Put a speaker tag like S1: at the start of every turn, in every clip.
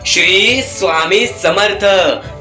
S1: श्री स्वामी समर्थ.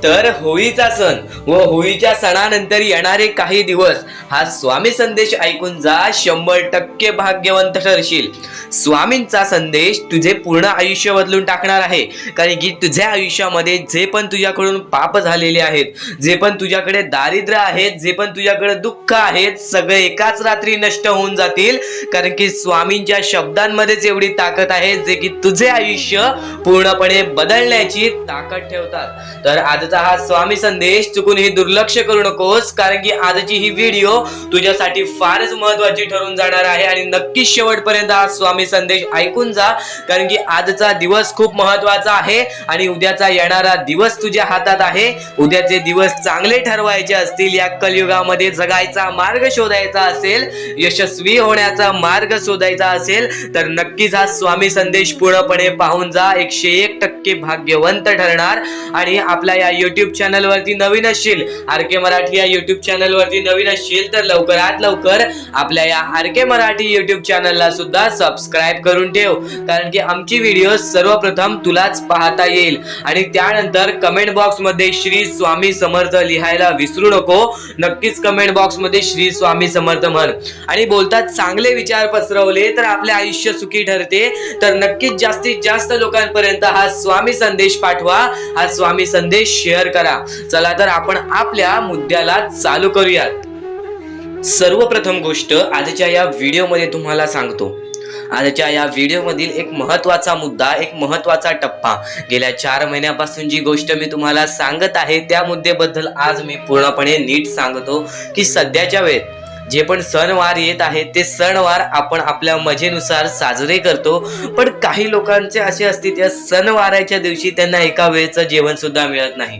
S1: तर होळीचा सण व होळीच्या सणानंतर येणारे काही दिवस हा स्वामी संदेश ऐकून जा. 100% भाग्यवंत ठरशील. स्वामींचा संदेश तुझे पूर्ण आयुष्य बदलून टाकणार आहे. कारण की तुझ्या आयुष्यामध्ये जे पण तुझ्याकडून पाप झालेले आहेत, जे पण तुझ्याकडे दारिद्र्य आहेत, जे पण तुझ्याकडे दुःख आहेत, सगळे एकाच रात्री नष्ट होऊन जातील. कारण की स्वामींच्या शब्दांमध्येच एवढी ताकद आहे जे की तुझे आयुष्य पूर्णपणे बदलण्याची ताकद ठेवतात. तर आजचा हा स्वामी संदेश चुकूनही दुर्लक्ष करू नकोस. कारण की आजची ही व्हिडिओ तुझ्यासाठी फारच महत्त्वाची ठरून जाणार आहे आणि नक्कीच शेवटपर्यंत हा स्वामी संदेश ऐकून जा. कारण की आजचा दिवस खूप महत्त्वाचा आहे आणि उद्याचा येणारा दिवस तुझ्या हातात आहे. उद्याचे दिवस चांगले ठरवायचे असतील, या कलियुगामध्ये जगायचा मार्ग शोधायचा असेल, यशस्वी होण्याचा मार्ग शोधायचा असेल, तर नक्कीच हा स्वामी संदेश पूर्णपणे पाहून जा. 101% भाग्यवंत ठरणार. आणि आपल्या या युट्यूब चॅनल वरती नवीन असशील, आरके मराठी या युट्यूब चॅनल वरती नवीन असशील, तर लवकरात लवकर आपल्या या आरके मराठी युट्यूब चॅनलला सुद्धा सबस्क्राईब करून ठेव. कारण की आमची व्हिडिओ सर्वप्रथम तुलाच पाहता येईल. आणि त्यानंतर कमेंट बॉक्स मध्ये श्री स्वामी समर्थ लिहायला विसरू नको. नक्कीच कमेंट बॉक्स मध्ये श्री स्वामी समर्थ म्हण. आणि बोलतात चांगले विचार पसरवले तर आपले आयुष्य सुखी ठरते. तर नक्कीच जास्तीत जास्त लोकांपर्यंत हा स्वामी संदेश पाठवा, हा स्वामी संदेश शेअर करा. चला तर आपण आपल्या मुद्द्याला चालू करूयात. सर्वप्रथम गोष्ट आजच्या या व्हिडिओमध्ये तुम्हाला सांगतो. आजच्या या व्हिडिओमधील एक महत्त्वाचा मुद्दा, एक महत्त्वाचा टप्पा, गेल्या 4 महिन्यापासून जी गोष्ट मी तुम्हाला सांगत आहे त्या मुद्द्याबद्दल आज मी पूर्णपणे नीट सांगतो. की सध्याच्या वेळेत जे पण सणवार येत आहेत ते सणवार आपण आपल्या मजेनुसार साजरे करतो. पण काही लोकांचे असे असते त्या सणवाराच्या दिवशी त्यांना एका वेळेचं जेवण सुद्धा मिळत नाही.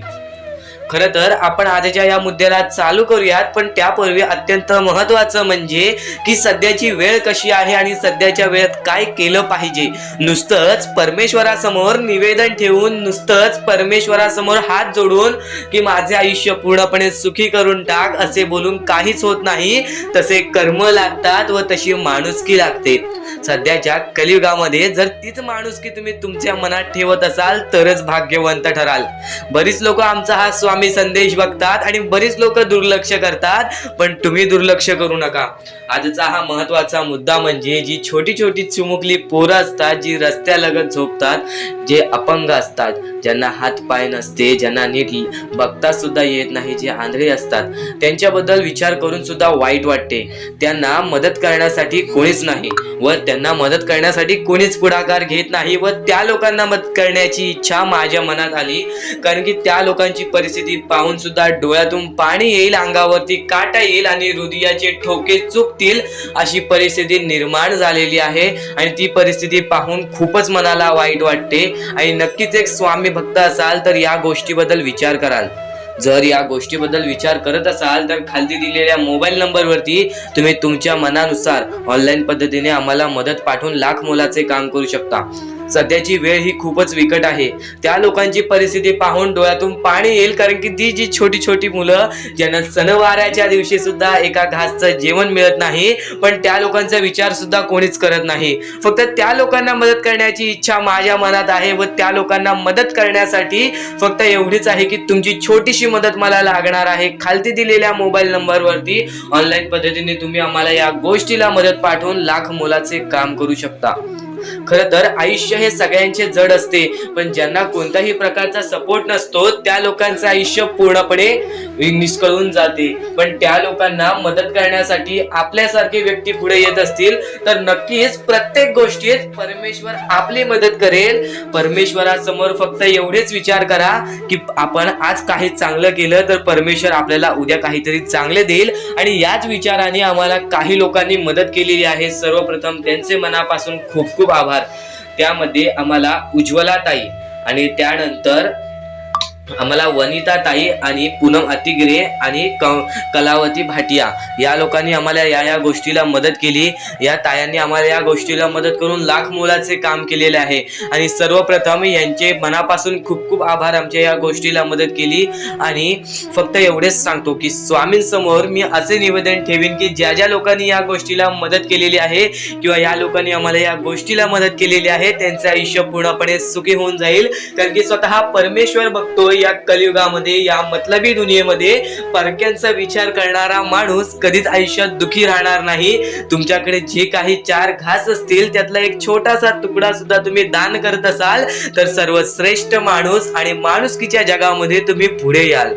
S1: खरं तर आपण आजच्या या मुद्द्याला चालू करूयात. पण त्यापूर्वी अत्यंत महत्त्वाचं म्हणजे की सध्याची वेळ कशी आहे आणि सध्याच्या वेळेत काय केलं पाहिजे. नुसतंच परमेश्वरासमोर निवेदन ठेवून, नुसतंच परमेश्वरासमोर हात जोडून की माझे आयुष्य पूर्णपणे सुखी करून टाक असे बोलून काहीच होत नाही. तसे कर्म लागतात व तशी माणुसकी लागते. सध्याच्या कलियुगामध्ये जर तीच माणुसकी तुम्ही तुमच्या मनात ठेवत असाल तरच भाग्यवंत ठराल. बरीच लोक आमचा हा स्वामी संदेश बघतात आणि बरीच लोक दुर्लक्ष करतात. पण तुम्ही दुर्लक्ष करू नका. आजचा हा महत्त्वाचा मुद्दा म्हणजे जी छोटी छोटी चिमुकली पोरं असतात, जी रस्त्यालगत झोपतात, जे अपंग असतात, ज्यांना हात पाय नसते, ज्यांना नीट बघता सुद्धा येत नाही, जे आंधळे असतात, त्यांच्याबद्दल विचार करून सुद्धा वाईट वाटते. त्यांना मदत करण्यासाठी कोणीच नाही व त्यांना मदत करण्यासाठी कोणीच पुढाकार घेत नाही. व त्या लोकांना मदत करण्याची इच्छा माझ्या मनात आली. कारण की त्या लोकांची परिस्थिती पाहून सुद्धा डोळ्यातून पाणी येईल, अंगावरती काटा येईल आणि हृदयाचे ठोके चुकतील अशी परिस्थिती निर्माण झालेली आहे. आणि ती परिस्थिती पाहून खूपच मनाला वाईट वाटते. आणि नक्कीच एक स्वामी भक्त असाल तर या गोष्टीबद्दल विचार कराल. जर या गोष्टीबद्दल विचार करत असाल तर खाली दिलेल्या मोबाईल नंबरवरती तुम्ही तुमच्या मनानुसार ऑनलाईन पद्धतीने आम्हाला मदत पाठवून लाख मोलाचे काम करू शकता. सध्याची वेळ ही खूपच विकट आहे. त्या लोकांची परिस्थिती पाहून डोळ्यातून पाणी येईल. कारण की ती जी छोटी छोटी मुलं ज्यांना सणवाराच्या दिवशी सुद्धा एका घासचं जेवण मिळत नाही, पण त्या लोकांचा विचार सुद्धा कोणीच करत नाही. फक्त त्या लोकांना मदत करण्याची इच्छा माझ्या मनात आहे व त्या लोकांना मदत करण्यासाठी फक्त एवढीच आहे की तुमची छोटीशी मदत मला लागणार आहे. खालती दिलेल्या मोबाईल नंबरवरती ऑनलाईन पद्धतीने तुम्ही आम्हाला या गोष्टीला मदत पाठवून लाख मोलाचे काम करू शकता. खरं तर आयुष्य हे सगळ्यांचे जड असते, पण ज्यांना कोणत्याही प्रकारचा सपोर्ट नसतो त्या लोकांचं आयुष्य पूर्णपणे निष्कळून जाते. पण त्या लोकांना मदत करण्यासाठी आपल्यासारखे व्यक्ती पुढे येत असतील तर नक्कीच प्रत्येक गोष्टीत परमेश्वर आपली मदत करेल. परमेश्वरासमोर फक्त एवढेच विचार करा की आपण आज काही चांगलं केलं तर परमेश्वर आपल्याला उद्या काहीतरी चांगले देईल. आणि याच विचाराने आम्हाला काही लोकांनी मदत केलेली आहे. सर्वप्रथम त्यांचे मनापासून खूप खूप आभार. त्यामध्ये आम्हाला उज्ज्वला ताई आणि त्यानंतर आम्हाला वनिता ताई आणि पूनम अतिगिरे आणि कलावती भाटिया या लोकांनी आम्हाला या गोष्टीला मदत केली. या तायांनी आम्हाला या गोष्टीला मदत करून लाख मोलाचे काम केलेले आहे आणि सर्वप्रथम यांचे मनापासून खूप खूप आभार. आमच्या या गोष्टीला मदत केली. आणि फक्त एवढेच सांगतो की स्वामींसमोर मी असे निवेदन ठेवीन की ज्या ज्या लोकांनी या गोष्टीला मदत केलेली आहे किंवा या लोकांनी आम्हाला या गोष्टीला मदत केलेली आहे त्यांचे आयुष्य पूर्णपणे सुखी होऊन जाईल. कारण की स्वतः परमेश्वर बघतो या कलियुगामध्ये, या मतलबी दुनियेमध्ये परक्यांचा विचार करणारा माणूस कधीच आयुष्यात दुखी राहणार नाही. तुमच्याकडे जे काही 4 घास असतील त्यातला एक छोटासा तुकडा सुद्धा तुम्ही दान करत असाल तर सर्वश्रेष्ठ माणूस आणि माणुसकीच्या जगामध्ये तुम्ही पुढे याल.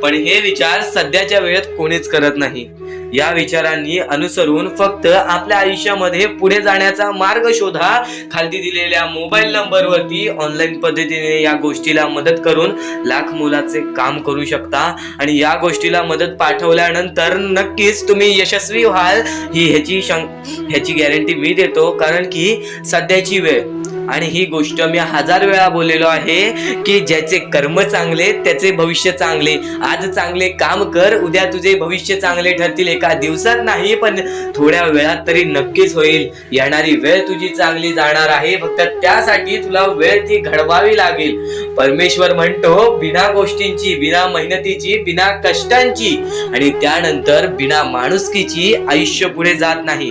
S1: पण हे विचार सध्याच्या वेळेत कोणीच करत नाही. या विचारांनी अनुसरून फक्त आपल्या आयुष्यामध्ये पुढे जाण्याचा मार्ग शोधा. खाली दिलेल्या मोबाईल नंबरवरती ऑनलाईन पद्धतीने या गोष्टीला मदत करून लाख मोलाचे काम करू शकता. आणि या गोष्टीला मदत पाठवल्यानंतर नक्कीच तुम्ही यशस्वी व्हाल ह्याची गॅरंटी मी देतो. कारण की सध्याची वेळ आणि ही गोष्ट मी 1000 वेळा बोललेलो आहे की ज्याचे कर्म चांगले त्याचे भविष्य चांगले. आज चांगले काम कर, उद्या तुझे भविष्य चांगले ठरतील. एका दिवसात नाही पण थोड्या वेळात तरी नक्कीच होईल. येणारी वेळ तुझी चांगली जाणार आहे. फक्त त्यासाठी तुला वेळ ती घडवावी लागेल. परमेश्वर म्हणतो बिना गोष्टींची, बिना मेहनतीची, बिना कष्टांची आणि त्यानंतर बिना माणुसकीची आयुष्य पुढे जात नाही.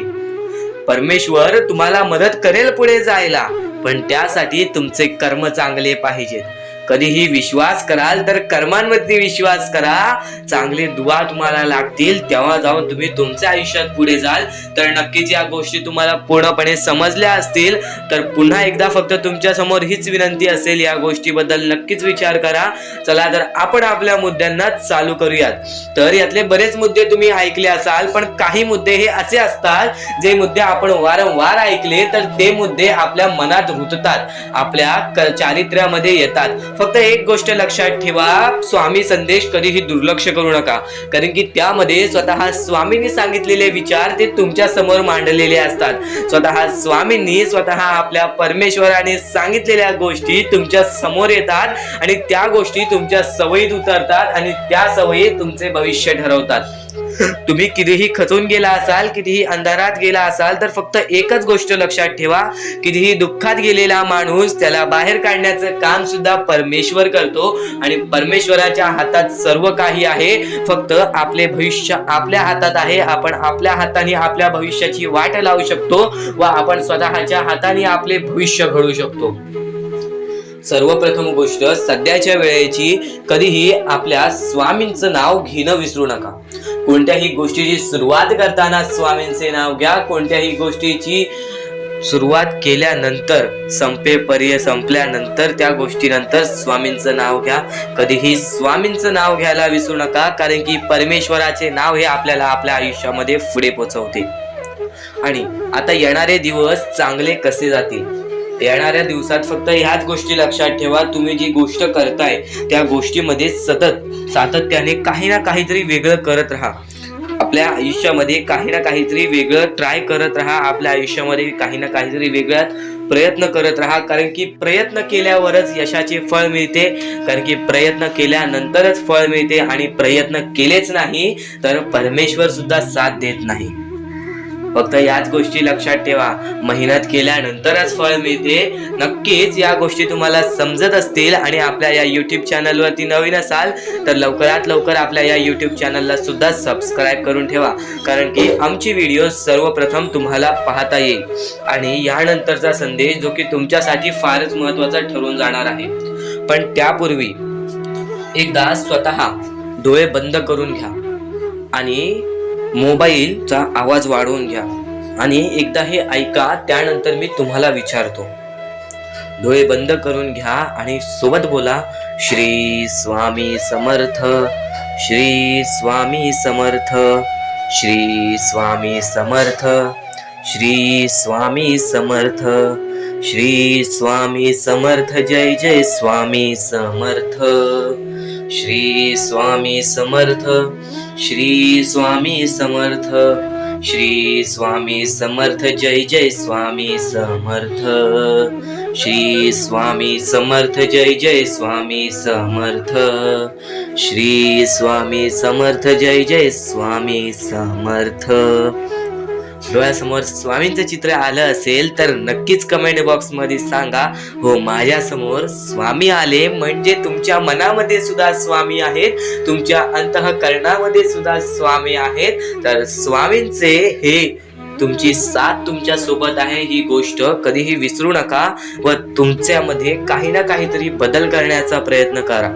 S1: परमेश्वर तुम्हाला मदत करेल पुढे जायला, पण त्यासाठी तुमचे कर्म चांगले पाहिजेत. कधीही विश्वास कराल तर कर्मांवरती विश्वास करा. चांगले दुआ तुम्हाला लागतील तेव्हा जाऊन तुम्ही तुमच्या आयुष्यात पुढे जाल. तर नक्कीच या गोष्टी तुम्हाला पूर्णपणे समजल्या असतील. तर पुन्हा एकदा फक्त तुमच्या समोर हीच विनंती असेल, या गोष्टीबद्दल नक्कीच विचार करा. चला तर आपण आपल्या मुद्द्यांना चालू करूयात. तर यातले बरेच मुद्दे तुम्ही ऐकले असाल, पण काही मुद्दे हे असे असतात जे मुद्दे आपण वारंवार ऐकले तर ते मुद्दे आपल्या मनात रुततात, आपल्या चारित्र्यामध्ये येतात. फक्त एक गोष्ट लक्षात ठेवा, स्वामी संदेश कधीही दुर्लक्ष करू नका. कारण की त्यामध्ये स्वतः स्वामींनी सांगितलेले विचार ते तुमच्या समोर मांडलेले असतात. स्वतः स्वामींनी स्वतः आपल्या परमेश्वराने सांगितलेल्या गोष्टी तुमच्या समोर येतात आणि त्या गोष्टी तुमच्या सवयीत उतरतात आणि त्या सवयी तुमचे भविष्य ठरवतात. तुम्ही कितीही खचून गेला असाल, कितीही अंधारात गेला असाल तर फक्त एकच गोष्ट लक्षात ठेवा, कितीही दुःखात गेलेला माणूस त्याला बाहेर काढण्याचं काम सुद्धा परमेश्वर करतो आणि परमेश्वराच्या हातात सर्व काही आहे. फक्त आपले भविष्य आपल्या हातात आहे. आपण आपल्या हाताने आपल्या भविष्याची वाट लावू शकतो व आपण स्वतःच्या हाताने आपले भविष्य घडवू शकतो. सर्वप्रथम गोष्ट, सध्याच्या वेळेची कधीही आपल्या स्वामींचं नाव घेणं विसरू नका. कोणत्याही गोष्टीची सुरुवात करताना स्वामींचे नाव घ्या. कोणत्याही गोष्टीची सुरुवात केल्यानंतर संपल्यानंतर त्या गोष्टीनंतर स्वामींचं नाव घ्या. कधीही स्वामींचं नाव घ्यायला विसरू नका. कारण की परमेश्वराचे नाव हे आपल्याला आपल्या आयुष्यामध्ये पुढे पोहोचवते. आणि आता येणारे दिवस चांगले कसे जातील, येणाऱ्या दिवसात फक्त ह्याच गोष्टी लक्षात ठेवा. तुम्ही जी गोष्ट करताय त्या गोष्टीमध्ये सातत्याने काही ना काहीतरी वेगळं करत राहा. आपल्या आयुष्यामध्ये काही ना काहीतरी वेगळं ट्राय करत राहा. आपल्या आयुष्यामध्ये काही ना काहीतरी वेगळा प्रयत्न करत राहा. कारण की प्रयत्न केल्यावरच यशाचे फळ मिळते. कारण की प्रयत्न केल्यानंतरच फळ मिळते आणि प्रयत्न केलेच नाही तर परमेश्वर सुद्धा साथ देत नाही. फक्त याच गोष्टी लक्षात ठेवा, मेहनत केल्यानंतरच फळ मिळते. नक्कीच या गोष्टी तुम्हाला समजत असतील आणि आपल्या या युट्यूब चॅनलवरती नवीन असाल तर लवकरात लवकर आपल्या या युट्यूब चॅनलला सुद्धा सबस्क्राईब करून ठेवा. कारण की आमची व्हिडिओ सर्वप्रथम तुम्हाला पाहता येईल आणि यानंतरचा संदेश जो की तुमच्यासाठी फारच महत्त्वाचा ठरून जाणार आहे. पण त्यापूर्वी एकदा स्वतः डोळे बंद करून घ्या आणि मोबाईलचा आवाज वाढवून घ्या आणि एकदा हे ऐका. त्यानंतर मी तुम्हाला विचारतो. डोळे बंद करून घ्या आणि सोबत बोला, श्री स्वामी समर्थ, श्री स्वामी समर्थ, श्री स्वामी समर्थ, श्री स्वामी समर्थ, श्री स्वामी समर्थ, जय जय स्वामी समर्थ, श्री स्वामी समर्थ, श्री स्वामी समर्थ, श्री स्वामी समर्थ, जय जय स्वामी समर्थ, श्री स्वामी समर्थ, जय जय स्वामी समर्थ, श्री स्वामी समर्थ, जय जय स्वामी समर्थ. डोळ्यासमोर स्वामींचं चित्र आलं असेल तर नक्कीच कमेंट बॉक्स मध्ये सांगा, हो माझ्या समोर स्वामी आले. म्हणजे तुमच्या मनामध्ये सुद्धा स्वामी आहेत, तुमच्या अंतःकरणामध्ये सुद्धा स्वामी आहेत. तर स्वामींचे हे तुमची साथ तुमच्या सोबत आहे ही गोष्ट कधीही विसरू नका व तुमच्यामध्ये काही ना काहीतरी बदल करण्याचा प्रयत्न करा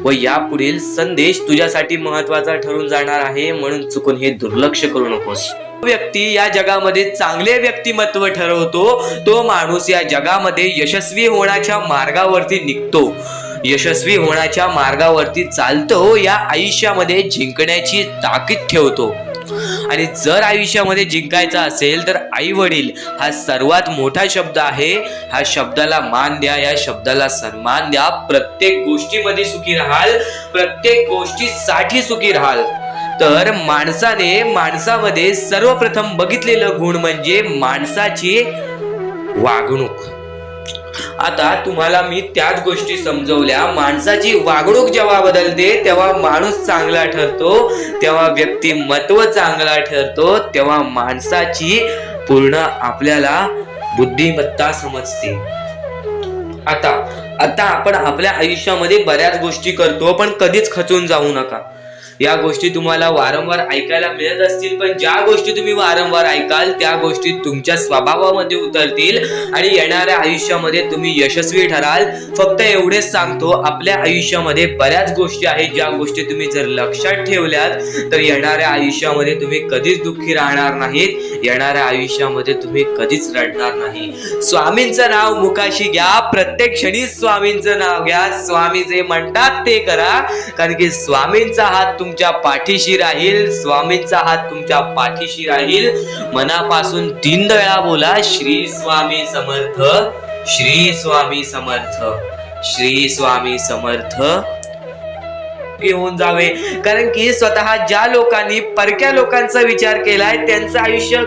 S1: व यापुढील संदेश तुझ्यासाठी महत्वाचा ठरून जाणार आहे, म्हणून चुकून हे दुर्लक्ष करू नकोस. व्यक्ती या जगामध्ये चांगले व्यक्तिमत्व ठरवतो तो माणूस या जगामध्ये यशस्वी होण्याच्या मार्गावरती निघतो, यशस्वी होण्याच्या मार्गावरती चालतो, या आयुष्यामध्ये जिंकण्याची ताकीद ठेवतो. आणि जर आयुष्यामध्ये जिंकायचं असेल तर आई वडील हा सर्वात मोठा शब्द आहे. ह्या शब्दाला मान द्या, या शब्दाला सन्मान द्या. प्रत्येक गोष्टीमध्ये सुखी राहाल, प्रत्येक गोष्टीसाठी सुखी राहाल. तर माणसामध्ये सर्वप्रथम बघितलेलं गुण म्हणजे माणसाची वागणूक. आता तुम्हाला मी त्याच गोष्टी समजवल्या. माणसाची वागणूक जेव्हा बदलते तेव्हा माणूस चांगला ठरतो, तेव्हा व्यक्तिमत्व चांगला ठरतो, तेव्हा माणसाची पूर्ण आपल्याला बुद्धिमत्ता समजते. आता आपण आपल्या आयुष्यामध्ये बऱ्याच गोष्टी करतो, पण कधीच खचून जाऊ नका. या गोष्टी तुम्हाला वारंवार ऐकायला मिळत असतील, पण ज्या गोष्टी तुम्ही वारंवार ऐकाल त्या गोष्टी तुमच्या स्वभावामध्ये उतरतील आणि येणाऱ्या आयुष्यामध्ये तुम्ही यशस्वी ठराल. फक्त एवढेच सांगतो, आपल्या आयुष्यामध्ये बऱ्याच गोष्टी आहेत ज्या गोष्टी तुम्ही जर लक्षात ठेवल्यात तर येणाऱ्या आयुष्यामध्ये तुम्ही कधीच दुःखी राहणार नाहीत, येणाऱ्या आयुष्यामध्ये तुम्ही कधीच रडणार नाही. स्वामींचं नाव मुखाशी घ्या, प्रत्येक क्षणी स्वामींचं नाव घ्या, स्वामी जे म्हणतात ते करा, कारण की स्वामींचा हात तुमच्या पाठीशी राहील, स्वामींचा हात तुमच्या पाठीशी राहील. मनापासून 3 वेळा बोला, श्री स्वामी समर्थ, श्री स्वामी समर्थ, श्री स्वामी समर्थ. होऊन जावे, कारण की स्वतः ज्या लोकांनी परक्या लोकांचा विचार केलाय त्यांचं आयुष्य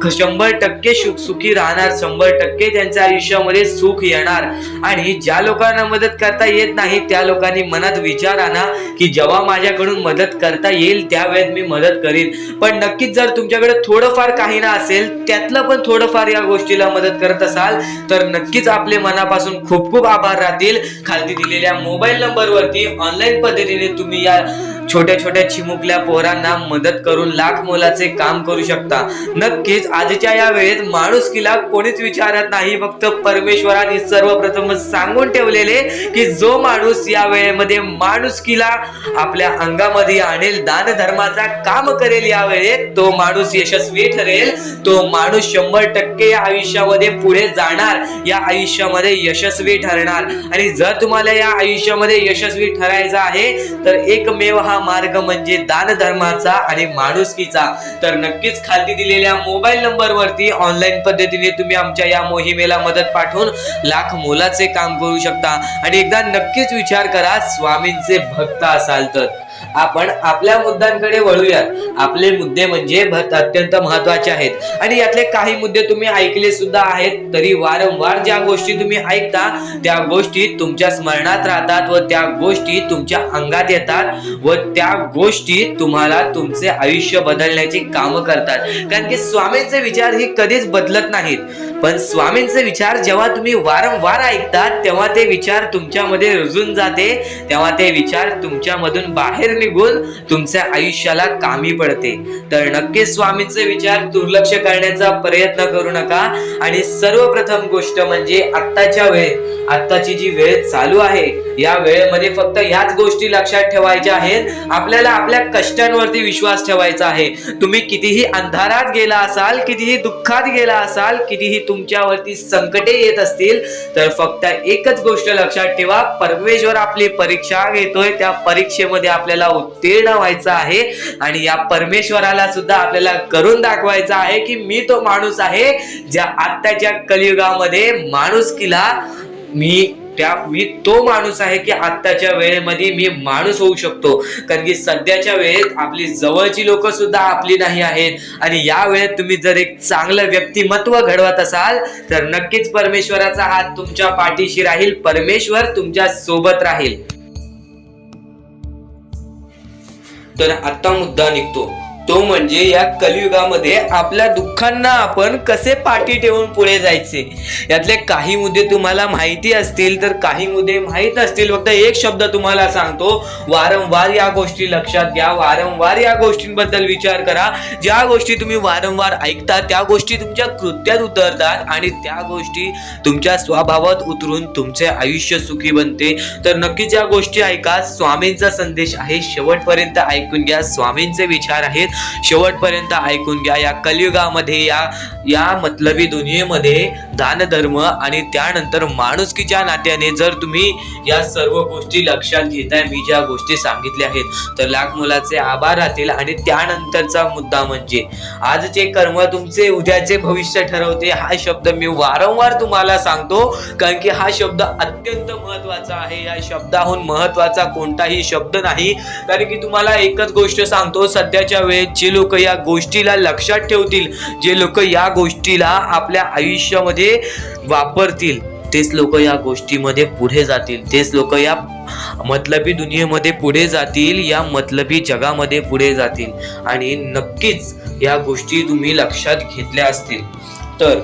S1: 100% सुखी राहणार, 100% त्यांच्या आयुष्यामध्ये सुख येणार. आणि ज्या लोकांना मदत करता येत नाही त्या लोकांनी मनात विचार आणा की जेव्हा माझ्याकडून मदत करता येईल त्यावेळेस मी मदत करीन. पण नक्कीच जर तुमच्याकडे थोडंफार काही ना असेल, त्यातलं पण थोडंफार या गोष्टीला मदत करत असाल तर नक्कीच आपले मनापासून खूप खूप आभार राहतील. खाली दिलेल्या मोबाईल नंबरवरती ऑनलाईन पद्धतीने तुम्ही या छोट्या छोट्या चिमुकल्या पोरांना मदत करून लाख मोलाचे काम करू शकता. नक्कीच आजच्या या वेळेत माणुसकीला कोणीच विचारत नाही, फक्त परमेश्वराने सर्वप्रथम सांगून ठेवलेले की जो माणूस या वेळेमध्ये माणुसकीला आपल्या अंगामध्ये आणेल, दान धर्माचा काम करेल, या वेळेत तो माणूस यशस्वी ठरेल, तो माणूस 100% या आयुष्यामध्ये पुढे जाणार, या आयुष्यामध्ये यशस्वी ठरणार. आणि जर तुम्हाला या आयुष्यामध्ये यशस्वी ठरायचं आहे तर एकमेव हा मार्ग म्हणजे दान धर्माचा आणि माणुसकीचा. तर नक्कीच खाली दिलेल्या मोबाईल नंबरवरती ऑनलाईन पद्धतीने तुम्ही आमच्या या मोहिमेला मदत पाठवून लाख मोलाचे काम करू शकता. आणि एकदा नक्कीच विचार करा, स्वामींचे भक्त असाल तर. आपण आपल्या मुद्द्यांकडे वळूयात. आपले मुद्दे म्हणजे अत्यंत महत्वाचे आहेत आणि यातले काही मुद्दे तुम्ही ऐकले सुद्धा आहेत, तरी वारंवार ज्या गोष्टी तुम्ही ऐकता त्या गोष्टी तुमच्या स्मरणात राहतात व त्या गोष्टी तुमच्या अंगात येतात व त्या गोष्टी तुम्हाला तुमचे आयुष्य बदलण्याची कामं करतात. कारण की स्वामींचे विचार हे कधीच बदलत नाहीत, पण स्वामींचे विचार जेव्हा तुम्ही वारंवार ऐकतात तेव्हा ते विचार तुमच्यामध्ये रुजून जाते, तेव्हा ते विचार तुमच्यामधून बाहेर निघून तुमच्या आयुष्याला कामी पडते. तर नक्कीच स्वामींचे विचार दुर्लक्ष करण्याचा प्रयत्न करू नका. आणि सर्वप्रथम गोष्ट म्हणजे आत्ताची जी वेळ चालू आहे या वेळेमध्ये फक्त याच गोष्टी लक्षात ठेवायच्या आहेत. आपल्याला आपल्या कष्टांवरती विश्वास ठेवायचा आहे. तुम्ही कितीही अंधारात गेला असाल, कितीही दुःखात गेला असाल, कितीही तुमच्यावरती संकटे येत असतील तर फक्त एकच गोष्ट लक्षात ठेवा, परमेश्वर आपली परीक्षा घेतोय, त्या परीक्षेमध्ये आपल्याला उत्तीर्ण व्हायचं आहे आणि या परमेश्वराला सुद्धा आपल्याला करून दाखवायचं आहे की मी तो माणूस आहे ज्या आत्ताच्या कलियुगामध्ये माणुसकीला मी मी तो माणूस आहे की आत्ताच्या वेळेमध्ये मी माणूस होऊ शकतो, कारण की सध्याच्या वेळेत आपली जवळची लोक सुद्धा आपली नाही आहेत. आणि या वेळेत तुम्ही जर एक चांगलं व्यक्तिमत्व घडवत असाल तर नक्कीच परमेश्वराचा हात तुमच्या पाठीशी राहील, परमेश्वर तुमच्या सोबत राहील. तर आता मुद्दा निघतो तो म्हणजे या कलियुगामध्ये आपल्या दुःखांना आपण कसे पाठी ठेवून पुढे जायचे. यातले काही मुद्दे तुम्हाला माहिती असतील तर काही मुद्दे माहित असतील. फक्त एक शब्द तुम्हाला सांगतो, वारंवार या गोष्टी लक्षात घ्या, वारंवार या गोष्टींबद्दल विचार करा. ज्या गोष्टी तुम्ही वारंवार ऐकता त्या गोष्टी तुमच्या कृत्यात उतरतात आणि त्या गोष्टी तुमच्या स्वभावात उतरून तुमचे आयुष्य सुखी बनते. तर नक्कीच या गोष्टी ऐका. स्वामींचा संदेश आहे, शेवटपर्यंत ऐकून घ्या. स्वामींचे विचार आहेत, शेवटपर्यंत ऐकून घ्या. या कलियुगामध्ये या मतलबी दुनियेमध्ये दान धर्म आणि त्यानंतर माणुसकीच्या नात्याने जर तुम्ही या सर्व गोष्टी लक्षात घेताय, मी ज्या गोष्टी सांगितल्या आहेत, तर लाख मुलाचे आभार राहतील. आणि त्यानंतरचा मुद्दा म्हणजे आजचे कर्म तुमचे उद्याचे भविष्य ठरवते. हा शब्द मी वारंवार तुम्हाला सांगतो, कारण की हा शब्द अत्यंत महत्वाचा आहे. या शब्दाहून महत्वाचा कोणताही शब्द नाही. कारण की तुम्हाला एकच गोष्ट सांगतो, सध्याच्या वेळेत जे लोक या गोष्टीला लक्षात ठेवतील, जे लोक या गोष्टीला आपल्या आयुष्यामध्ये वापरतील, तेच लोक या गोष्टीमध्ये पुढे जातील, तेच लोक या मतलबी दुनियेमध्ये पुढे जातील, या मतलबी जगामध्ये पुढे जातील. आणि नक्कीच या गोष्टी तुम्ही लक्षात घेतल्या असतील. तर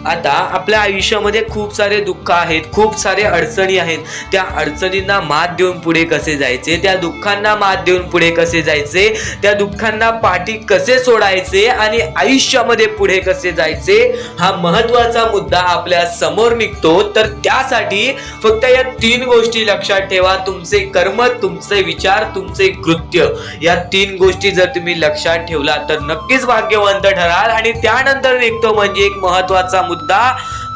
S1: आता आपल्या आयुष्यामध्ये खूप सारे दुःख आहेत, खूप सारे अडचणी आहेत. त्या अडचणींना मात देऊन पुढे कसे जायचे, त्या दुःखांना मात देऊन पुढे कसे जायचे, त्या दुःखांना पाठी कसे सोडायचे आणि आयुष्यामध्ये पुढे कसे जायचे, हा महत्वाचा मुद्दा आपल्या समोर निघतो. तर त्यासाठी फक्त या 3 गोष्टी लक्षात ठेवा. तुमचे कर्म, तुमचे विचार, तुमचे कृत्य, या 3 गोष्टी जर तुम्ही लक्षात ठेवला तर नक्कीच भाग्यवंत ठराल. आणि त्यानंतर निघतो म्हणजे एक महत्वाचा मुद्दा,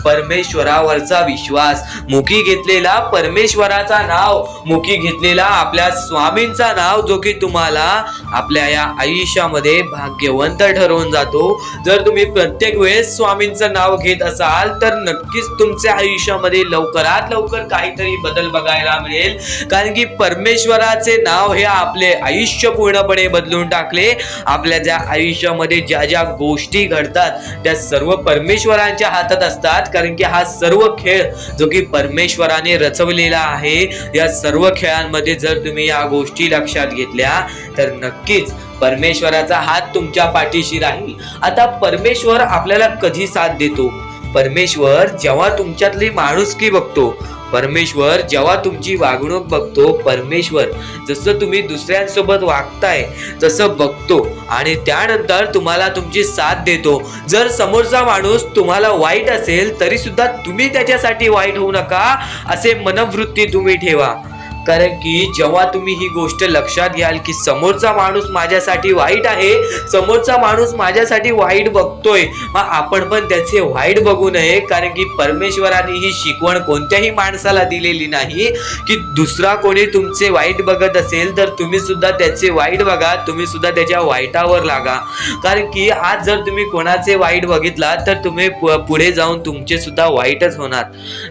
S1: परमेश्वरावरचा विश्वास. मुखी घेतलेला परमेश्वराचा नाव, मुखी घेतलेला आपल्या स्वामींचा नाव, जो की तुम्हाला आपल्या या आयुष्यामध्ये भाग्यवंत ठरवून जातो. जर तुम्ही प्रत्येक वेळेस स्वामींचं नाव घेत असाल तर नक्कीच तुमच्या आयुष्यामध्ये लवकरात लवकर काहीतरी बदल बघायला मिळेल. कारण की परमेश्वराचे नाव हे आपले आयुष्य पूर्णपणे बदलून टाकले. आपल्या ज्या आयुष्यामध्ये ज्या ज्या गोष्टी घडतात त्या सर्व परमेश्वरांच्या हातात असतात. कारण की हा सर्व खेळ जो की परमेश्वराने रचवलेला आहे, या सर्व खेळांमध्ये जर तुम्ही या गोष्टी लक्षात घेतल्या तर नक्कीच परमेश्वराचा हात तुमच्या पाठीशी राहील. आता परमेश्वर आपल्याला कधी साथ देतो? परमेश्वर जेव्हा तुमच्यातली माणुसकी बघतो, परमेश्वर जेव्हा तुमची वागणूक बघतो, परमेश्वर जसं तुम्ही दुसऱ्यांसोबत वागताय तसं बघतो आणि त्यानंतर तुम्हाला तुमची साथ देतो. जर समोरचा माणूस तुम्हाला वाईट असेल तरी सुद्धा तुम्ही त्याच्यासाठी वाईट होऊ नका, असे मनोवृत्ती तुम्ही ठेवा. कारण की जेव्हा तुम्ही ही गोष्ट लक्षात घ्याल की समोरचा माणूस माझ्यासाठी वाईट आहे, समोरचा माणूस माझ्यासाठी वाईट बघतोय, मग आपण पण त्याचे वाईट बघू नये. कारण की परमेश्वराने ही शिकवण कोणत्याही माणसाला दिलेली नाही की दुसरा कोणी तुमचे वाईट बघत असेल तर तुम्ही सुद्धा त्याचे वाईट बघा, तुम्ही सुद्धा त्याच्या वाईटावर लागा. कारण की आज जर तुम्ही कोणाचे वाईट बघितला तर तुम्ही पुढे जाऊन तुमचे सुद्धा वाईटच होणार.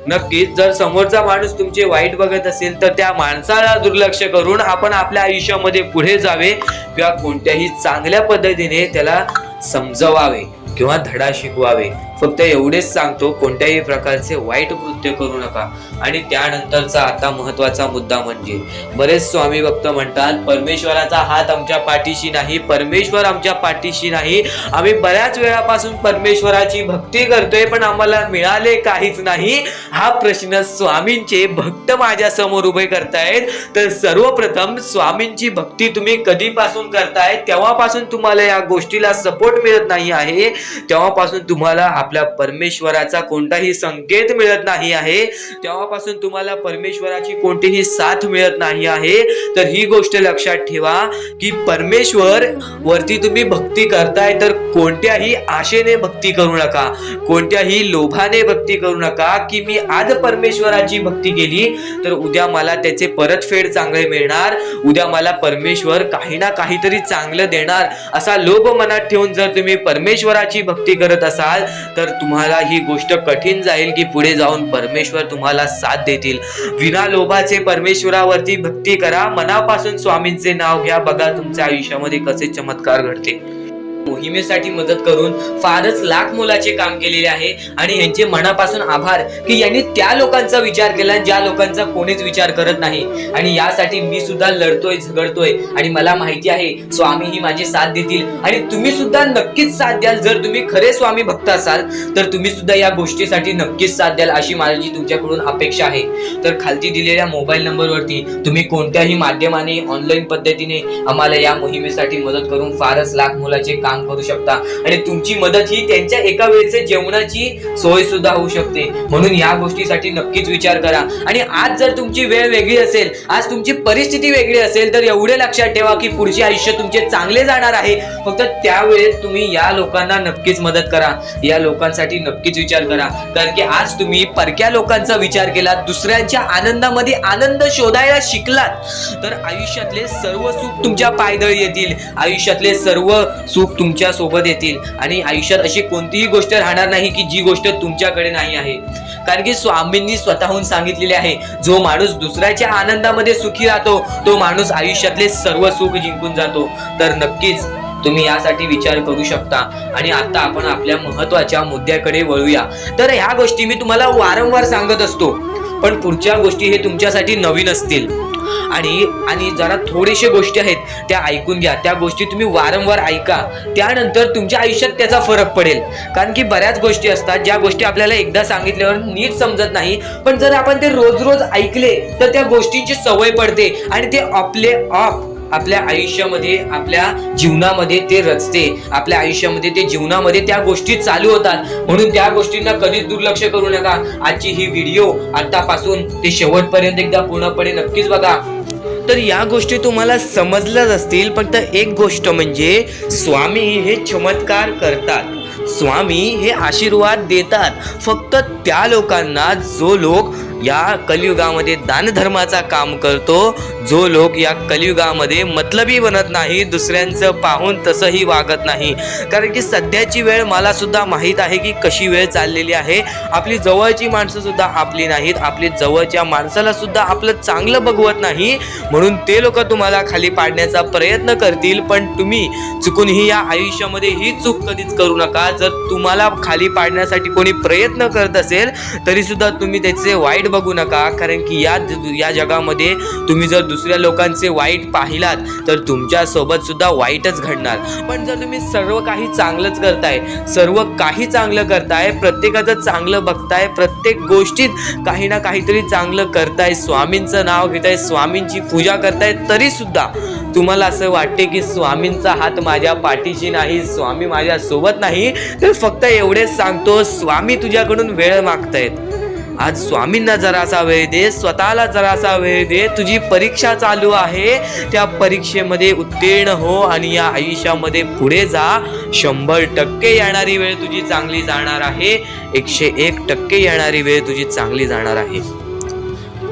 S1: नक्कीच जर समोरचा माणूस तुमचे वाईट बघत असेल तर त्या माणसाला दुर्लक्ष करून आपण आपल्या आयुष्यामध्ये पुढे जावे किंवा कोणत्याही चांगल्या पद्धतीने त्याला समजवावे किंवा धडा शिकवावे. फक्त एवढेच सांगतो, कोणत्याही प्रकारचे वाईट कृत्य करू नका. आणि त्यानंतरचा आता महत्वाचा मुद्दा म्हणजे बरेच स्वामी भक्त म्हणतात परमेश्वराचा हात आमच्या पाठीशी नाही, परमेश्वर आमच्या पाठीशी नाही. आम्ही बऱ्याच वेळापासून परमेश्वराची भक्ती करतोय पण आम्हाला मिळाले काहीच नाही. हा प्रश्न स्वामींचे भक्त माझ्या समोर उभे करतायत. तर सर्वप्रथम स्वामींची भक्ती तुम्ही कधीपासून करताय, तेव्हापासून तुम्हाला या गोष्टीला सपोर्ट मिळत नाही आहे, तेव्हापासून तुम्हाला आपल्या परमेश्वराचा कोणताही संकेत मिळत नाही आहे, तेव्हापासून तुम्हाला परमेश्वराची कोणतीही साथ मिळत नाही आहे. तर ही गोष्ट लक्षात ठेवा की परमेश्वर वरती तुम्ही भक्ती करताय तर कोणत्याही आशेने भक्ती करू नका, कोणत्याही लोभाने भक्ती करू नका की मी आज परमेश्वराची भक्ती केली तर उद्या मला त्याचे परतफेड चांगले मिळणार, उद्या मला परमेश्वर काही ना काहीतरी चांगलं देणार, असा लोभ मनात ठेवून जर तुम्ही परमेश्वराची भक्ती करत असाल तर तुम्हाला ही गोष्ट कठीण जाईल की पुढे जाऊन परमेश्वर तुम्हाला साथ देतील. विना लोभाचे परमेश्वरावरती भक्ती करा, मनापासून स्वामींचे नाव घ्या, बघा तुमच्या आयुष्यामध्ये कसे चमत्कार घडते. मोहिमेसाठी मदत करून फारच लाख मोलाचे काम केलेले आहे आणि यांचे मनापासून आभार की यांनी त्या लोकांचा विचार केला ज्या लोकांचा कोणीच विचार करत नाही. आणि यासाठी मी सुद्धा लढतोय, झगडतोय आणि मला माहिती आहे स्वामी ही माझी साथ देतील आणि तुम्ही सुद्धा नक्कीच साथ द्याल. जर तुम्ही खरे स्वामी भक्त असाल तर तुम्ही सुद्धा या गोष्टीसाठी नक्कीच साथ द्याल अशी माझी तुमच्याकडून अपेक्षा आहे. तर खालती दिलेल्या मोबाईल नंबरवरती तुम्ही कोणत्याही माध्यमाने ऑनलाईन पद्धतीने आम्हाला या मोहिमेसाठी मदत करून फारच लाख मोलाचे काम करू शकता आणि तुमची मदत ही त्यांच्या एका वेळेचे जेवणाची सोय सुद्धा होऊ शकते. म्हणून या गोष्टीसाठी नक्कीच विचार करा. आणि आज जर तुमची वेळ वेगळी असेल, आज तुमची परिस्थिती वेगळी असेल तर एवढे लक्षात ठेवा की पुढचे आयुष्य तुमचे चांगले जाणार आहे. फक्त त्यावेळेस तुम्ही या लोकांना नक्कीच मदत करा, या लोकांसाठी नक्कीच विचार करा. कारण की आज तुम्ही परक्या लोकांचा विचार केला, दुसऱ्यांच्या आनंदामध्ये आनंद शोधायला शिकलात तर आयुष्यातले सर्व सुख तुमच्या पायदळी येतील, आयुष्यातले सर्व सुख तुमच्या सोबत येतील आणि आयुष्यात अशी कोणतीही गोष्ट राहणार नाही की जी गोष्ट तुमच्याकडे नाही आहे. कारण की स्वामींनी स्वतःहून सांगितलेले आहे, जो माणूस दुसऱ्याच्या आनंदामध्ये सुखी राहतो तो माणूस आयुष्यातले सर्व सुख जिंकून जातो. तर नक्कीच तुम्ही यासाठी विचार करू शकता. आणि आता आपण आपल्या महत्वाच्या मुद्द्याकडे वळूया. तर ह्या गोष्टी मी तुम्हाला वारंवार सांगत असतो, पण पुढच्या गोष्टी हे तुमच्यासाठी नवीन असतील आणि जरा थोडेशे गोष्टी आहेत त्या ऐकून घ्या. त्या गोष्टी तुम्ही वारंवार ऐका, त्यानंतर तुमच्या आयुष्यात त्याचा फरक पडेल. कारण की बऱ्याच गोष्टी असतात ज्या गोष्टी आपल्याला एकदा सांगितल्यावर नीट समजत नाही, पण जर आपण ते रोज रोज ऐकले तर त्या गोष्टींची सवय पडते आणि ते आपले आपल्या आयुष्यामध्ये, आपल्या जीवनामध्ये ते रचते, आपल्या आयुष्यामध्ये ते जीवनामध्ये त्या गोष्टी चालू होतात. म्हणून त्या गोष्टींना कधीच दुर्लक्ष करू नका. आजची ही व्हिडिओ आतापासून ते शेवटपर्यंत एकदा पूर्णपणे नक्कीच बघा. तर या गोष्टी तुम्हाला समजल्याच असतील. फक्त एक गोष्ट म्हणजे स्वामी हे चमत्कार करतात, स्वामी हे आशीर्वाद देतात फक्त त्या लोकांना जो लोक या कलियुगामध्ये दानधर्माचा काम करतो, जो लोक या कलियुगामध्ये मतलबी बनत नाही, दुसऱ्यांचं पाहून तसंही वागत नाही. कारण की सध्याची वेळ मला सुद्धा माहीत आहे की कशी वेळ चाललेली आहे. आपली जवळची माणसं सुद्धा आपली नाहीत, आपली जवळच्या माणसाला सुद्धा आपलं चांगलं बघवत नाही. म्हणून ते लोक तुम्हाला खाली पाडण्याचा प्रयत्न करतील, पण तुम्ही चुकूनही या आयुष्यामध्ये ही चूक कधीच करू नका. जर तुम्हाला खाली पाडण्यासाठी कोणी प्रयत्न करत असेल तरी सुद्धा तुम्ही त्याचे वाईट बघू नका. कारण की या जगामध्ये तुम्ही जर दुसऱ्या लोकांचे वाईट पाहिलात तर तुमच्या सोबत सुद्धा वाईटच घडणार. पण जर तुम्ही सर्व काही चांगलंच करताय, सर्व काही चांगलं करताय, प्रत्येकाचं चांगलं बघताय, प्रत्येक गोष्टीत काही ना काहीतरी चांगलं करताय, स्वामींचं नाव घेताय, स्वामींची पूजा करताय, तरी सुद्धा तुम्हाला असं वाटते की स्वामींचा हात माझ्या पाठीशी नाही, स्वामी माझ्या सोबत नाही, तर फक्त एवढेच सांगतो, स्वामी तुझ्याकडून वेळ मागतायत. आज स्वामींना जरासा वेळ दे, स्वतःला जरासा वेळ दे. तुझी परीक्षा चालू आहे, त्या परीक्षेमध्ये उत्तीर्ण हो आणि या आयुष्यामध्ये पुढे जा. 100% येणारी वेळ तुझी चांगली जाणार आहे, 101% येणारी वेळ तुझी चांगली जाणार आहे.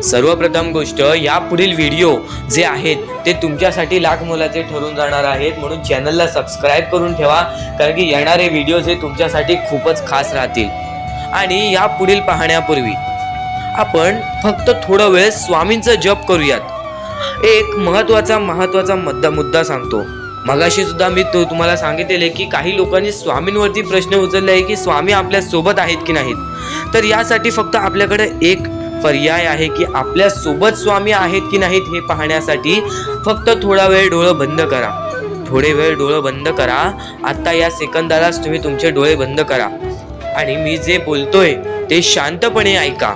S1: सर्वप्रथम गोष्ट, या पुढील व्हिडिओ जे आहेत ते तुमच्यासाठी लाख मोलाचे ठरून जाणार आहेत. म्हणून चॅनलला सबस्क्राईब करून ठेवा, कारण की येणारे व्हिडिओज हे तुमच्यासाठी खूपच खास राहतील. आणि या पुढील पाहण्यापूर्वी आपण फक्त थोडा वेळ स्वामींचा जप करूयात. एक महत्वाचा मुद्दा सांगतो. मगाशी सुद्धा मी तुम्हाला सांगितलेले की काही लोकांनी स्वामींवरती प्रश्न उचलले आहे की स्वामी आपल्या सोबत आहेत की नाहीत. तर यासाठी फक्त आपल्याकडे एक पर्याय आहे की आपल्या सोबत स्वामी आहेत की नाहीत हे पाहण्यासाठी फक्त थोडा वेळ डोळे बंद करा. थोडे वेळ डोळे बंद करा. आता या सेकंदालाच तुम्ही तुमचे डोळे बंद करा आणि मी जे बोलतोय ते शांतपणे ऐका.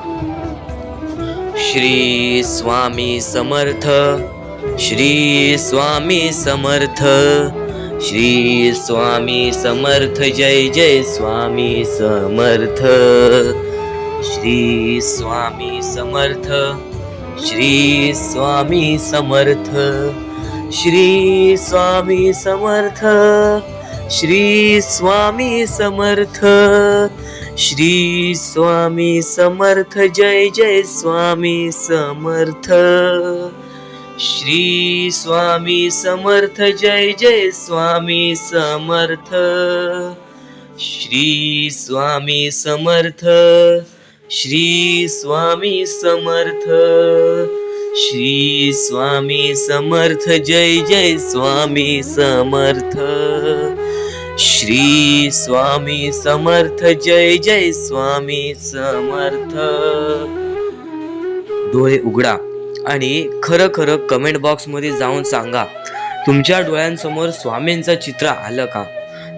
S1: श्री स्वामी समर्थ, श्री स्वामी समर्थ, श्री स्वामी समर्थ, जय जय स्वामी समर्थ. श्री स्वामी समर्थ, श्री स्वामी समर्थ, श्री स्वामी समर्थ, श्री स्वामी समर्थ, श्री स्वामी समर्थ, जय जय स्वामी समर्थ, श्री स्वामी समर्थ, जय जय स्वामी समर्थ, श्री स्वामी समर्थ, श्री स्वामी समर्थ, श्री स्वामी समर्थ, जय जय स्वामी समर्थ, श्री स्वामी समर्थ, जय जय स्वामी समर्थ. डोळे उघडा आणि खरं खरं कमेंट बॉक्स मध्ये जाऊन सांगा, तुमच्या डोळ्यांसमोर स्वामींचं चित्र आलं का?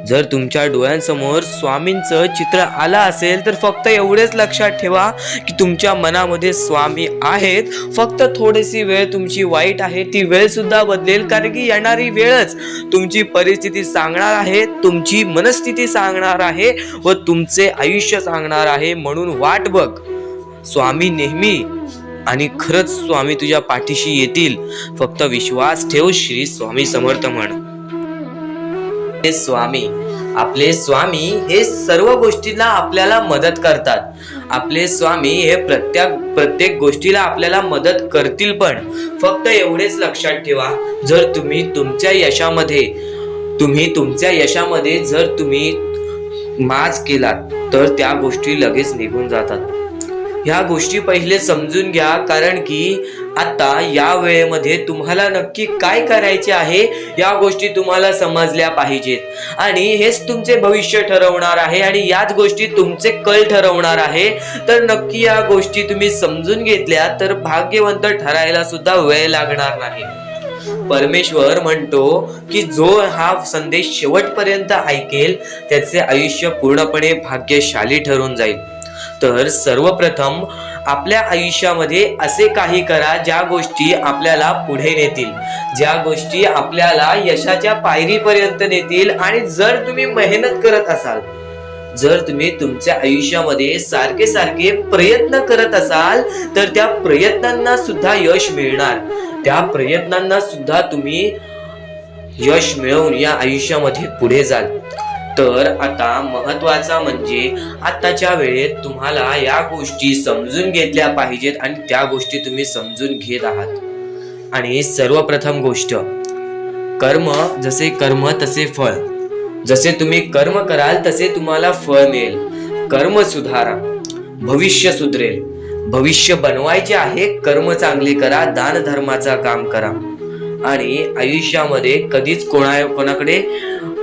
S1: जर तुमच्या डोळ्यांसमोर स्वामींचं चित्र आलं असेल तर फक्त एवढेच लक्षात ठेवा की तुमच्या मनामध्ये स्वामी आहेत. फक्त थोडीशी वेळ तुमची वाईट आहे, ती वेळ सुद्धा बदलेल, कारण की येणारी वेळच तुमची परिस्थिती सांगणार आहे, तुमची मनस्थिती सांगणार आहे व तुमचे आयुष्य सांगणार आहे. म्हणून वाट बघ, स्वामी नेहमी आणि खरंच स्वामी तुझ्या पाठीशी येतील. फक्त विश्वास ठेव. श्री स्वामी समर्थ म्हण. स्वामी, आपले स्वामी हे सर्व गोष्टींना आपल्याला मदत करतात. आपले स्वामी हे प्रत्येक गोष्टीला आपल्याला मदत करतील. पण फक्त एवढेच लक्षात ठेवा, जर तुम्ही तुमच्या यशामध्ये जर तुम्ही माज केलात तर त्या गोष्टी लगेच निघून जातात. ह्या गोष्टी पहिले समजून घ्या, कारण की आता या वेळेमध्ये तुम्हाला नक्की काय करायचे आहे या गोष्टी तुम्हाला समजल्या पाहिजेत आणि हेच तुमचे भविष्य ठरवणार आहे आणि याच गोष्टी तुमचे कल ठरवणार आहे. तर नक्की या गोष्टी तुम्ही समजून घेतल्या तर भाग्यवंत ठरायला सुद्धा वेळ लागणार नाही. परमेश्वर म्हणतो की जो हा संदेश शेवटपर्यंत ऐकेल त्याचे आयुष्य पूर्णपणे भाग्यशाली ठरून जाईल. तर सर्वप्रथम आपल्या आयुष्यामध्ये असे काही करा ज्या गोष्टी आपल्याला पुढे नेतील, ज्या गोष्टी आपल्याला यशाच्या पायरीपर्यंत नेतील. आणि जर तुम्ही मेहनत करत असाल, जर तुम्ही तुमच्या आयुष्यामध्ये सारखे सारखे प्रयत्न करत असाल तर त्या प्रयत्नांना सुद्धा यश मिळणार. त्या प्रयत्नांना सुद्धा तुम्ही यश मिळवून या आयुष्यामध्ये पुढे जाल. तर आता महत्वाचा म्हणजे आताच्या वेळेत तुम्हाला या गोष्टी समजून घेतल्या पाहिजेत आणि त्या गोष्टी तुम्ही समजून घेत आहात. आणि सर्वप्रथम गोष्ट, कर्म जसे कर्म तसे फळ. जसे तुम्ही कर्म कराल तसे तुम्हाला फळ मिळेल. कर्म सुधारा, भविष्य सुधरेल. भविष्य बनवायचे आहे, कर्म चांगले करा, दान धर्माचा काम करा आणि आयुष्यामध्ये कधीच कोणाकडे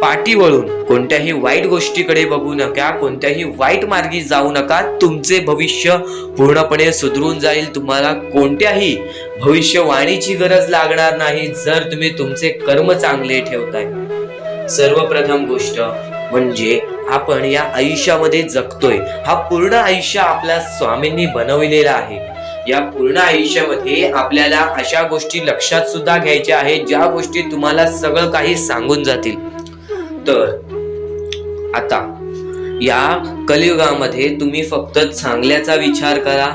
S1: पाठी वळून कोणत्याही वाईट गोष्टीकडे बघू नका, कोणत्याही वाईट मार्गी जाऊ नका. तुमचे भविष्य पूर्णपणे सुधरून जाईल. तुम्हाला कोणत्याही भविष्यवाणीची गरज लागणार नाही जर तुम्ही तुमचे कर्म चांगले ठेवताय. सर्वप्रथम गोष्ट म्हणजे आपण या आयुष्यामध्ये जगतोय, हा पूर्ण आयुष्य आपल्या स्वामींनी बनवलेला आहे. या पूर्ण आयुष्यामध्ये आपल्याला अशा गोष्टी लक्षात सुद्धा घ्यायच्या आहेत ज्या गोष्टी तुम्हाला सगळं काही सांगून जातील. तर आता या कलियुगामध्ये तुम्ही फक्त चांगल्याचा विचार करा,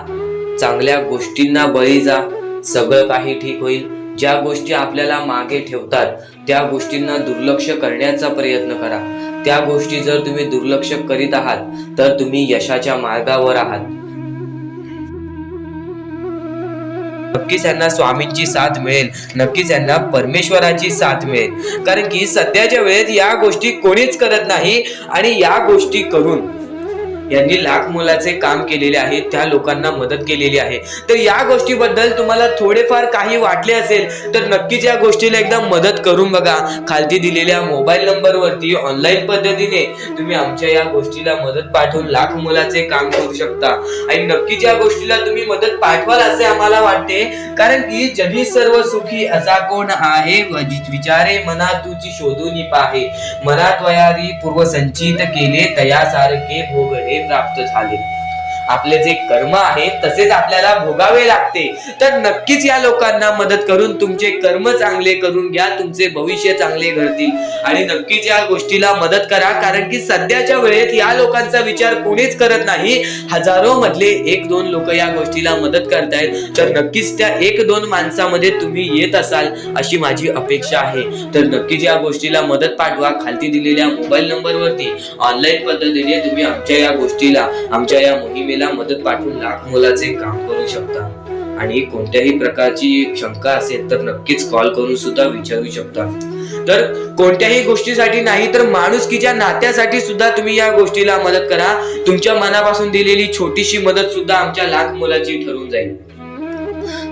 S1: चांगल्या गोष्टींना बळी जा, सगळं काही ठीक होईल. ज्या गोष्टी आपल्याला मागे ठेवतात त्या गोष्टींना दुर्लक्ष करण्याचा प्रयत्न करा. त्या गोष्टी जर तुम्ही दुर्लक्ष करीत आहात तर तुम्ही यशाच्या मार्गावर आहात. नक्कीच यांना स्वामींची साथ मिळेल, नक्कीच यांना परमेश्वराची साथ मिळेल. कारण की सध्याच्या वेळेत या गोष्टी कोणीच करत नाही आणि या गोष्टी करून यांनी लाख मोलाचे काम केलेले आहे, त्या लोकांना मदत केलेली आहे. तर या गोष्टीबद्दल तुम्हाला थोडेफार काही वाटले असेल तर नक्कीच या गोष्टीला एकदा मदत करून बघा. खालती दिलेल्या मोबाईल नंबरवरती ऑनलाईन पद्धतीने तुम्ही आमच्या या गोष्टीला मदत पाठवून लाख मोलाचे काम करू शकता. आणि नक्कीच या गोष्टीला तुम्ही मदत पाठवाल असे आम्हाला वाटते, कारण की जगी सर्व सुखी असा कोण आहे, विचारे मना तुझी शोधून पाहे, मनात वयारी पूर्व संचित केले तयासारखे भोगले प्राप्त झाले. आपले जे कर्म आहे तसेच आपल्याला भोगावे लागते। तर नक्कीच या लोकांना मदत करून तुमचे कर्म चांगले करून घ्या, तुमचे भविष्य चांगले घडतील आणि नक्कीच या गोष्टीला मदत करा, कारण की सध्याच्या वेळेत या लोकांचा विचार कोणीच करत नाही। हजारो मधले 1-2 लोक या गोष्टीला मदत करतायत, तर नक्कीच त्या 1-2 माणसामध्ये तुम्ही येत असाल अशी माझी अपेक्षा आहे। तर नक्कीच या गोष्टीला मदत पाठवा। खालती दिलेल्या मोबाईल नंबरवरती ऑनलाईन पद्धतीने तुम्ही आमच्या या गोष्टीला, आमच्या या मोहिमेला मदत पाठवून लाख मोलाचे काम करू शकता। आणि कोणत्याही प्रकारची शंका असेल तर नक्कीच कॉल करून सुद्धा विचारू शकता। तर कोणत्याही गोष्टीसाठी नाही तर माणुसकीच्या नात्यासाठी सुद्धा तुम्ही या गोष्टीला मदत करा। तुमच्या मनापासून दिलेली छोटीशी मदत सुद्धा आमच्या लाख मोलाची ठरून जाईल।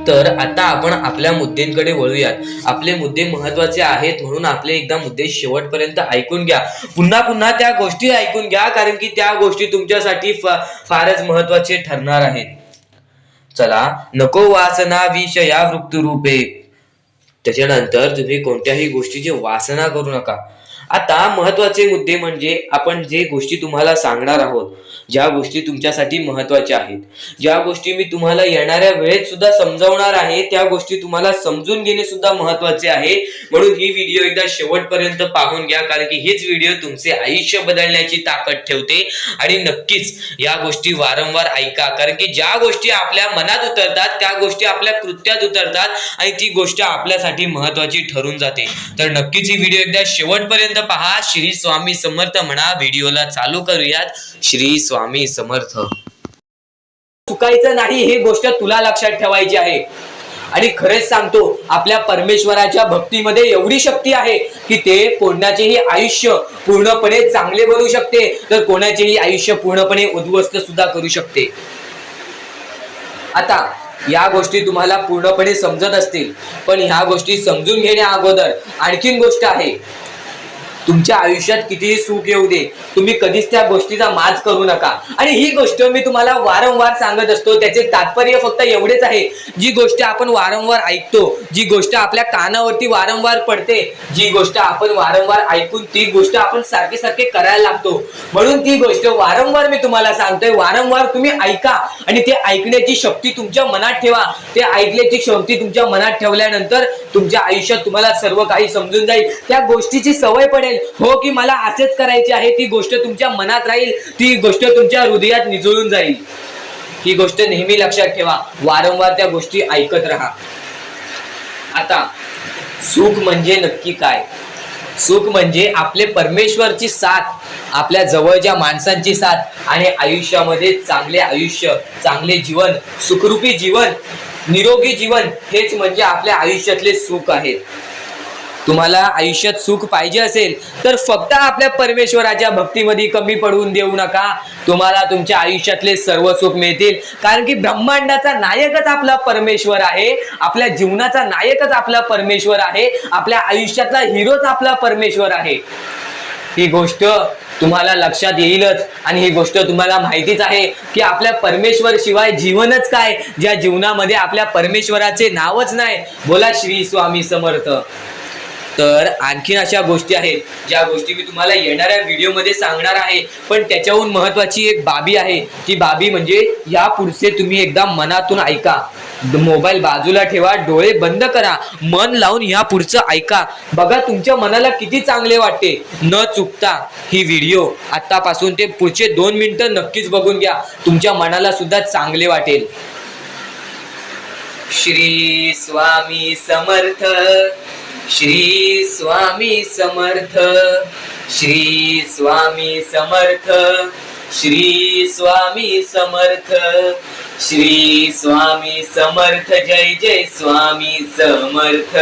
S1: तर आता आपण आपल्या मुद्द्यांकडे वळूयात। आपले मुद्दे महत्वाचे आहेत म्हणून आपले एकदा मुद्दे शेवटपर्यंत ऐकून घ्या, पुन्हा पुन्हा त्या गोष्टी ऐकून घ्या, कारण की त्या गोष्टी तुमच्यासाठी फारच महत्वाचे ठरणार आहेत। चला, नको वासना विषया वृत्तरूपे। त्याच्यानंतर तुम्ही कोणत्याही गोष्टीची वासना करू नका। आता महत्वाचे मुद्दे म्हणजे आपण जे गोष्टी तुम्हाला सांगणार आहोत, ज्या गोष्टी तुमच्यासाठी महत्वाच्या आहेत, ज्या गोष्टी मी तुम्हाला येणाऱ्या वेळेत सुद्धा समजावणार आहे, त्या गोष्टी तुम्हाला समजून घेणे सुद्धा महत्वाचे आहे। म्हणून ही व्हिडिओ एकदा शेवटपर्यंत पाहून घ्या, कारण की हीच व्हिडिओ तुमचे आयुष्य बदलण्याची ताकद ठेवते। आणि नक्कीच या गोष्टी वारंवार ऐका, कारण की ज्या गोष्टी आपल्या मनात उतरतात त्या गोष्टी आपल्या कृत्यात उतरतात आणि ती गोष्ट आपल्यासाठी महत्वाची ठरून जाते। तर नक्कीच ही व्हिडिओ एकदा शेवटपर्यंत पहा। श्री स्वामी समर्थ म्हणा। व्हिडिओला चालू करूयात। श्री स्वामी समर्थ। चुकायचं नाही हे गोष्ट तुला लक्षात ठेवायची आहे। आणि खरेच सांगतो, आपल्या परमेश्वराच्या भक्तीमध्ये एवढी शक्ती आहे की ते कोणाचेही आयुष्य पूर्णपणे चांगले बनवू शकते, तर कोणाचेही आयुष्य पूर्णपणे उद्ध्वस्त सुद्धा करू शकते। आता या गोष्टी तुम्हाला पूर्णपणे समजत असतील, पण ह्या गोष्टी समजून घेण्या अगोदर आणखीन गोष्ट आहे। तुमच्या आयुष्यात कितीही सुख येऊ दे, तुम्ही कधीच त्या गोष्टीचा माज करू नका। आणि ही गोष्ट मी तुम्हाला वारंवार सांगत असतो, त्याचे तात्पर्य फक्त एवढेच आहे, जी गोष्ट आपण वारंवार ऐकतो, जी गोष्ट आपल्या कानावरती वारंवार पडते, जी गोष्ट आपण वारंवार ऐकून ती गोष्ट आपण सारखे सारखे करायला लागतो, म्हणून ती गोष्ट वारंवार मी तुम्हाला सांगतोय, वारंवार तुम्ही ऐका आणि ते ऐकण्याची शक्ती तुमच्या मनात ठेवा। ते ऐकण्याची शक्ती तुमच्या मनात ठेवल्यानंतर तुमच्या आयुष्यात तुम्हाला सर्व काही समजून जाईल, त्या गोष्टीची सवय पडेल। हो की मला असेच करायचे आहे, ती गोष्ट तुमच्या मनात राहील, ती गोष्ट तुमच्या हृदयात निजळून जाईल। ही गोष्ट नेहमी लक्षात ठेवा, वारंवार त्या गोष्टी ऐकत राहा। आता सुख म्हणजे नक्की काय? सुख म्हणजे आपले परमेश्वरची साथ, आपल्या जवळच्या माणसांची साथ आणि आयुष्यामध्ये चांगले आयुष्य, चांगले जीवन, सुखरूपी जीवन, निरोगी जीवन, हेच म्हणजे आपल्या आयुष्यातले सुख आहे। तुम्हाला आयुष्यात सुख पाहिजे असेल तर फक्त आपल्या परमेश्वराच्या भक्तीमध्ये कमी पडून देऊ नका, तुम्हाला तुमच्या आयुष्यातले सर्व सुख मिळतील, कारण की ब्रह्मांडाचा नायकच आपला परमेश्वर आहे, आपल्या जीवनाचा नायकच आपला परमेश्वर आहे, आपल्या आयुष्यातला हिरोच आपला परमेश्वर आहे। ही गोष्ट तुम्हाला लक्षात येईलच आणि ही गोष्ट तुम्हाला माहितीच आहे की आपल्या परमेश्वर शिवाय जीवनच काय, ज्या जीवनामध्ये आपल्या परमेश्वराचे नावच नाही। बोला श्री स्वामी समर्थ। तर आणखीन अशा गोष्टी आहेत ज्या गोष्टी मी तुम्हाला येणाऱ्या व्हिडिओमध्ये सांगणार आहे, पण त्याच्याहून महत्वाची एक बाबी आहे। ती बाबी म्हणजे या पुढचे तुम्ही एकदा मनातून ऐका, मोबाईल बाजूला ठेवा, डोळे बंद करा, मन लावून या पुढचं ऐका, बघा तुमच्या मनाला किती चांगले वाटते। न चुकता ही व्हिडिओ आतापासून ते पुढचे 2 मिनिटं नक्कीच बघून घ्या, तुमच्या मनाला सुद्धा चांगले वाटेल। श्री स्वामी समर्थ। श्री स्वामी समर्थ। श्री स्वामी समर्थ। श्री स्वामी समर्थ। श्री स्वामी समर्थ। जय जय स्वामी समर्थ।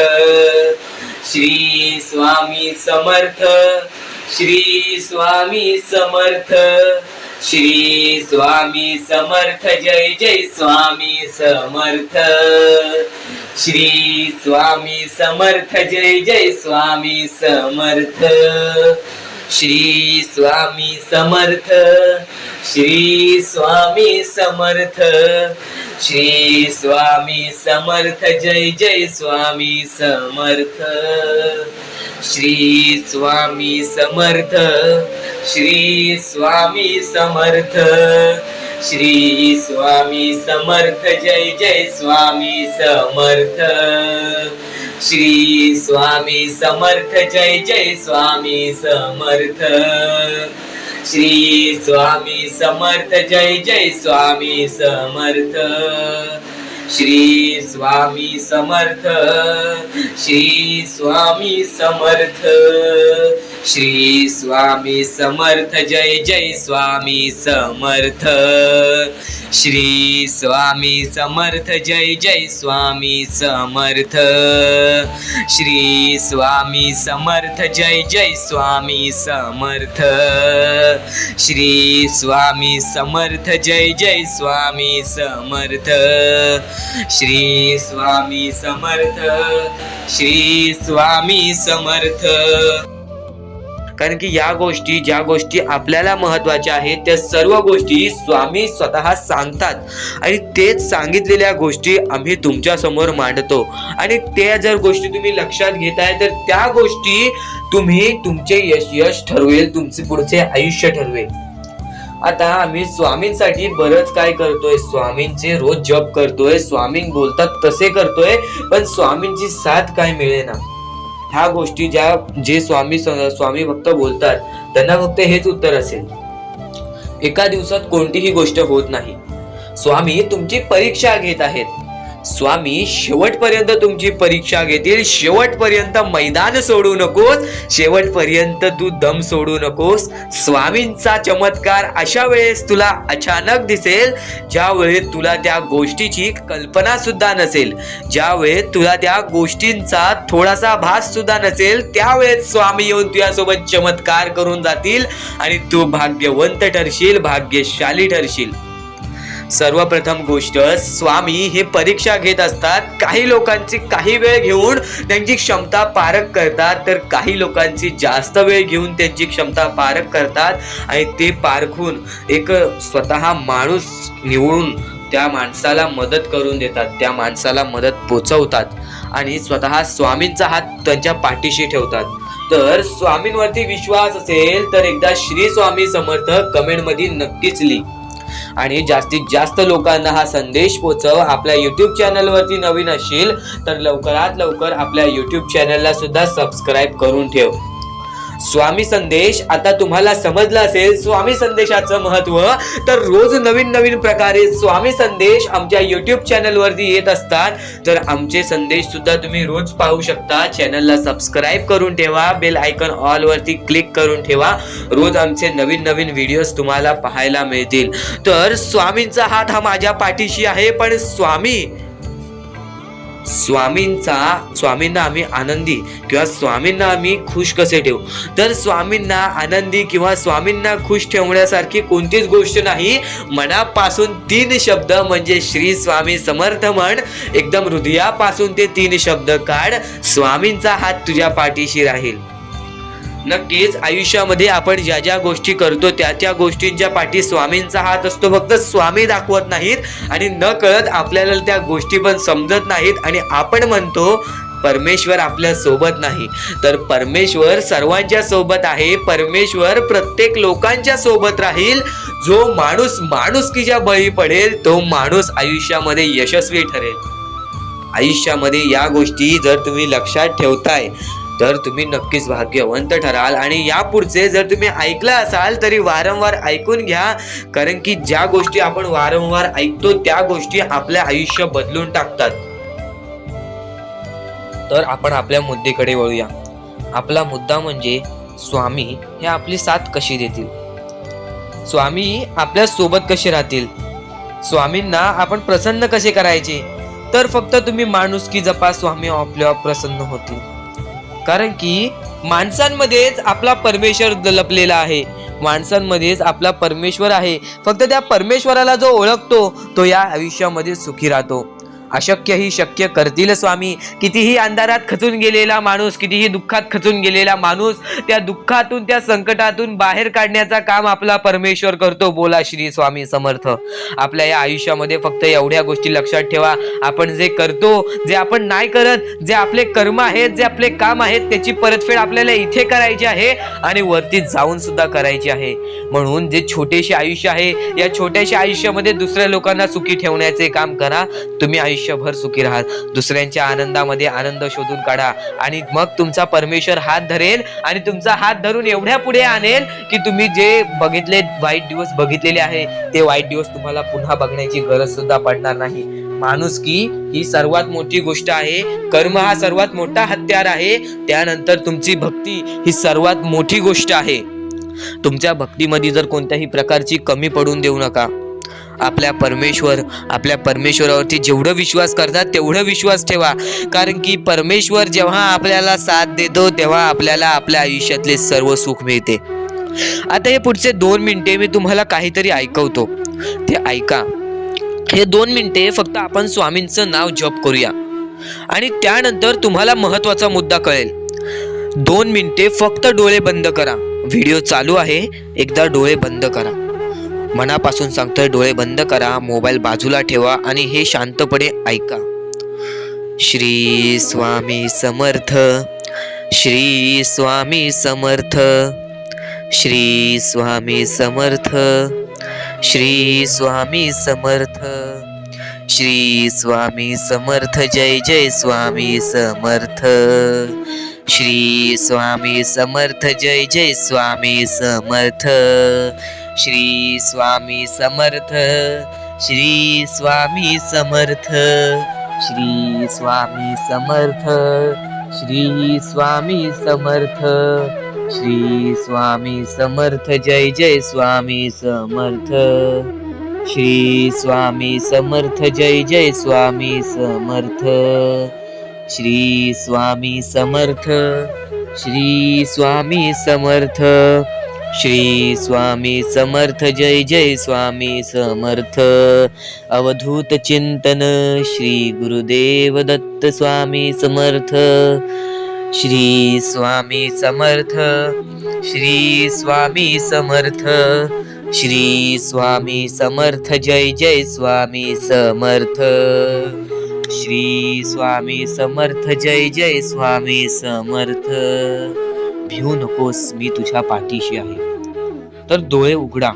S1: श्री स्वामी समर्थ। श्री स्वामी समर्थ। श्री स्वामी समर्थ। जय जय स्वामी समर्थ। श्री स्वामी समर्थ। जय जय स्वामी समर्थ। श्री स्वामी समर्थ। श्री स्वामी समर्थ। श्री स्वामी समर्थ। जय जय स्वामी समर्थ। श्री स्वामी समर्थ। श्री स्वामी समर्थ। श्री स्वामी समर्थ जय जय स्वामी समर्थ श्री स्वामी समर्थ जय जय स्वामी समर्थ श्री स्वामी समर्थ जय जय स्वामी समर्थ श्री स्वामी समर्थ श्री स्वामी समर्थ श्री स्वामी समर्थ जय जय स्वामी समर्थ श्री स्वामी समर्थ जय जय स्वामी समर्थ श्री स्वामी समर्थ जय जय स्वामी समर्थ श्री स्वामी समर्थ जय जय स्वामी समर्थ श्री स्वामी समर्थ श्री स्वामी समर्थ. कारण की या गोष्टी ज्या गोष्टी आपल्याला महत्वाच्या आहेत त्या सर्व गोष्टी स्वामी स्वतः सांगतात आणि तेच सांगितलेल्या गोष्टी आम्ही तुमच्या समोर मांडतो आणि त्या जर गोष्टी तुम्ही लक्षात घेताय तर त्या गोष्टी तुम्ही तुमचे यश ठरवेल, तुमचे पुढचे आयुष्य ठरवेल. आता आम्ही स्वामींसाठी बरंच काय करतोय, स्वामींचे रोज जप करतोय, स्वामी बोलतात तसे करतोय, पण स्वामींची साथ काय मिळेना. ह्या गोष्टी जे स्वामी फक्त बोलतात त्यांना फक्त हेच उत्तर असेल. एका दिवसात कोणतीही गोष्ट होत नाही. स्वामी तुमची परीक्षा घेत आहेत. स्वामी शेवटपर्यंत तुमची परीक्षा घेतील. शेवटपर्यंत मैदान सोडू नकोस, शेवटपर्यंत तू दम सोडू नकोस. स्वामींचा चमत्कार अशा वेळेस तुला अचानक दिसेल ज्या वेळेस तुला त्या गोष्टीची कल्पना सुद्धा नसेल, ज्या वेळेस तुला त्या गोष्टींचा थोडासा भास सुद्धा नसेल, त्यावेळेस स्वामी येऊन तुझ्यासोबत चमत्कार करून जातील आणि तू भाग्यवंत ठरशील, भाग्यशाली ठरशील. सर्वप्रथम गोष्ट, स्वामी हे परीक्षा घेत असतात. काही लोकांची काही वेळ घेऊन त्यांची क्षमता पारख करतात, तर काही लोकांची जास्त वेळ घेऊन त्यांची क्षमता पारख करतात आणि ते पारखून एक स्वतः माणूस निवडून त्या माणसाला मदत करून देतात, त्या माणसाला मदत पोचवतात आणि स्वतः स्वामींचा हात त्यांच्या पाठीशी ठेवतात. तर स्वामींवरती विश्वास असेल तर एकदा श्री स्वामी समर्थ कमेंट मध्ये नक्कीच लिही आणि जास्तीत जास्त लोकांना हा संदेश पोचव. आपल्या YouTube चॅनलवरती नवीन असशील तर लवकरात लवकर आपल्या YouTube चॅनलला सुद्धा सबस्क्राईब करून ठेव. स्वामी संदेश आता तुम्हाला समजला असेल स्वामी संदेशाचं महत्व. तर रोज नवीन नवीन प्रकारे स्वामी संदेश आमच्या YouTube चॅनलवरती येत असतात, तर आमचे संदेश सुद्धा तुम्ही रोज पाहू शकता. चॅनलला सबस्क्राईब करून ठेवा, बेल आयकॉन ऑल वरती क्लिक करून ठेवा. रोज आमचे नवीन नवीन व्हिडिओज तुम्हाला पाहायला मिळतील. तर स्वामींचा हात हा माझ्या पाठीशी आहे, पण स्वामींना आम्ही आनंदी किंवा स्वामींना आम्ही खुश कसे ठेवू. तर स्वामींना आनंदी किंवा स्वामींना खुश ठेवण्यासारखी कोणतीच गोष्ट नाही. मनापासून 3 शब्द म्हणजे श्री स्वामी समर्थ म्हण. एकदम हृदयापासून ते 3 शब्द काढ. स्वामींचा हात तुझ्या पाठीशी राहील. नक्कीच आयुष्यामध्ये आपण ज्या ज्या गोष्टी करतो त्या गोष्टींच्या पाठी स्वामींचा हात असतो. फक्त स्वामी दाखवत नाहीत आणि न कळत आपल्याला त्या गोष्टी पण समजत नाहीत आणि आपण म्हणतो परमेश्वर आपल्या सोबत नाही. तर परमेश्वर सर्वांच्या सोबत आहे. परमेश्वर प्रत्येक लोकांच्या सोबत राहील. जो माणूस माणुसकीच्या बळी पडेल तो माणूस आयुष्यामध्ये यशस्वी ठरेल. आयुष्यामध्ये या गोष्टी जर तुम्ही लक्षात ठेवताय तर तुम्ही नक्कीच भाग्यवंत ठराल. आणि यापुढचे जर तुम्ही ऐकलं असाल तरी वारंवार ऐकून घ्या, कारण की ज्या गोष्टी आपण वारंवार ऐकतो त्या गोष्टी आपल्या आयुष्य बदलून टाकतात. तर आपण आपल्या मुद्द्याकडे वळूया. आपला मुद्दा म्हणजे स्वामी हे आपली साथ कशी देतील, स्वामी आपल्या सोबत कसे राहतील, स्वामींना आपण प्रसन्न कसे करायचे. तर फक्त तुम्ही माणुसकी जपा, स्वामी आपल्यावर प्रसन्न होतील. कारण की माणसांमध्येच आपला परमेश्वर लपलेला आहे, माणसांमध्येच आपला परमेश्वर आहे. फक्त त्या परमेश्वराला जो ओळखतो तो या आयुष्यामध्ये सुखी राहतो. अशक्य ही शक्य करतील स्वामी. कितीही अंधारात खचून गेलेला माणूस, कितीही दुःखात खचून गेलेला माणूस, त्या दुःखातून त्या संकटातून बाहेर काढण्याचा काम आपला परमेश्वर करतो. बोला श्री स्वामी समर्थ. आपल्या या आयुष्यामध्ये फक्त एवढ्या गोष्टी लक्षात ठेवा, आपण जे करतो, जे आपण नाही करत, जे आपले कर्म आहेत, जे आपले काम आहेत, त्याची परतफेड आपल्याला इथे करायची आहे आणि वरती जाऊन सुद्धा करायची आहे. म्हणून जे छोटेसे आयुष्य आहे, या छोट्याशा आयुष्यामध्ये दुसऱ्या लोकांना सुखी ठेवण्याचे काम करा. तुम्ही आयुष्यभर सुखी राहा. दुसऱ्यांच्या आनंदामध्ये आनंद शोधून काढा आणि मग तुमचा परमेश्वर हात धरेल आणि तुमचा हात धरून एवढ्या पुढे आणेल की तुम्ही जे बघितले वाईट दिवस बघितलेले आहे ते वाईट दिवस तुम्हाला पुन्हा बघण्याची गरज सुद्धा पडणार नाही. माणुसकी ही सर्वात मोठी गोष्ट आहे. कर्म हा सर्वात मोठा हत्यार आहे. त्यानंतर तुमची भक्ती ही सर्वात मोठी गोष्ट आहे. तुमच्या भक्तीमध्ये जर कोणत्याही प्रकारची कमी पडून देऊ नका. आपल्या परमेश्वरावरती जेवढं विश्वास करतात तेवढं विश्वास ठेवा. कारण की परमेश्वर जेव्हा आपल्याला साथ देतो तेव्हा आपल्याला आपल्या आयुष्यातले सर्व सुख मिळते. आता हे पुढचे 2 मिनिटे मी तुम्हाला काहीतरी ऐकवतो, ते ऐका. हे 2 मिनिटे फक्त आपण स्वामींचं नाव जप करूया आणि त्यानंतर तुम्हाला महत्वाचा मुद्दा कळेल. 2 मिनिटे फक्त डोळे बंद करा. व्हिडिओ चालू आहे, एकदा डोळे बंद करा. मनापासून सांगतोय, डोळे बंद करा, मोबाईल बाजूला ठेवा आणि हे शांतपणे ऐका. श्री स्वामी समर्थ, श्री स्वामी समर्थ, श्री स्वामी समर्थ, श्री स्वामी समर्थ, श्री स्वामी समर्थ. जय जय स्वामी समर्थ. श्री स्वामी समर्थ. जय जय स्वामी समर्थ. श्री स्वामी समर्थ. श्री स्वामी समर्थ. श्री स्वामी समर्थ. श्री स्वामी समर्थ. श्री स्वामी समर्थ. जय जय स्वामी समर्थ. श्री स्वामी समर्थ. जय जय स्वामी समर्थ. श्री स्वामी समर्थ. श्री स्वामी समर्थ. श्री स्वामी समर्थ. जय जय स्वामी समर्थ. अवधूत चिंतन श्री गुरुदेव दत्त स्वामी समर्थ. श्री स्वामी समर्थ. श्री स्वामी समर्थ. श्री स्वामी समर्थ. जय जय स्वामी समर्थ. श्री स्वामी समर्थ. जय जय स्वामी समर्थ. भिवू नकोस, मी तुझ्या पाठीशी आहे. तर डोळे उघडा.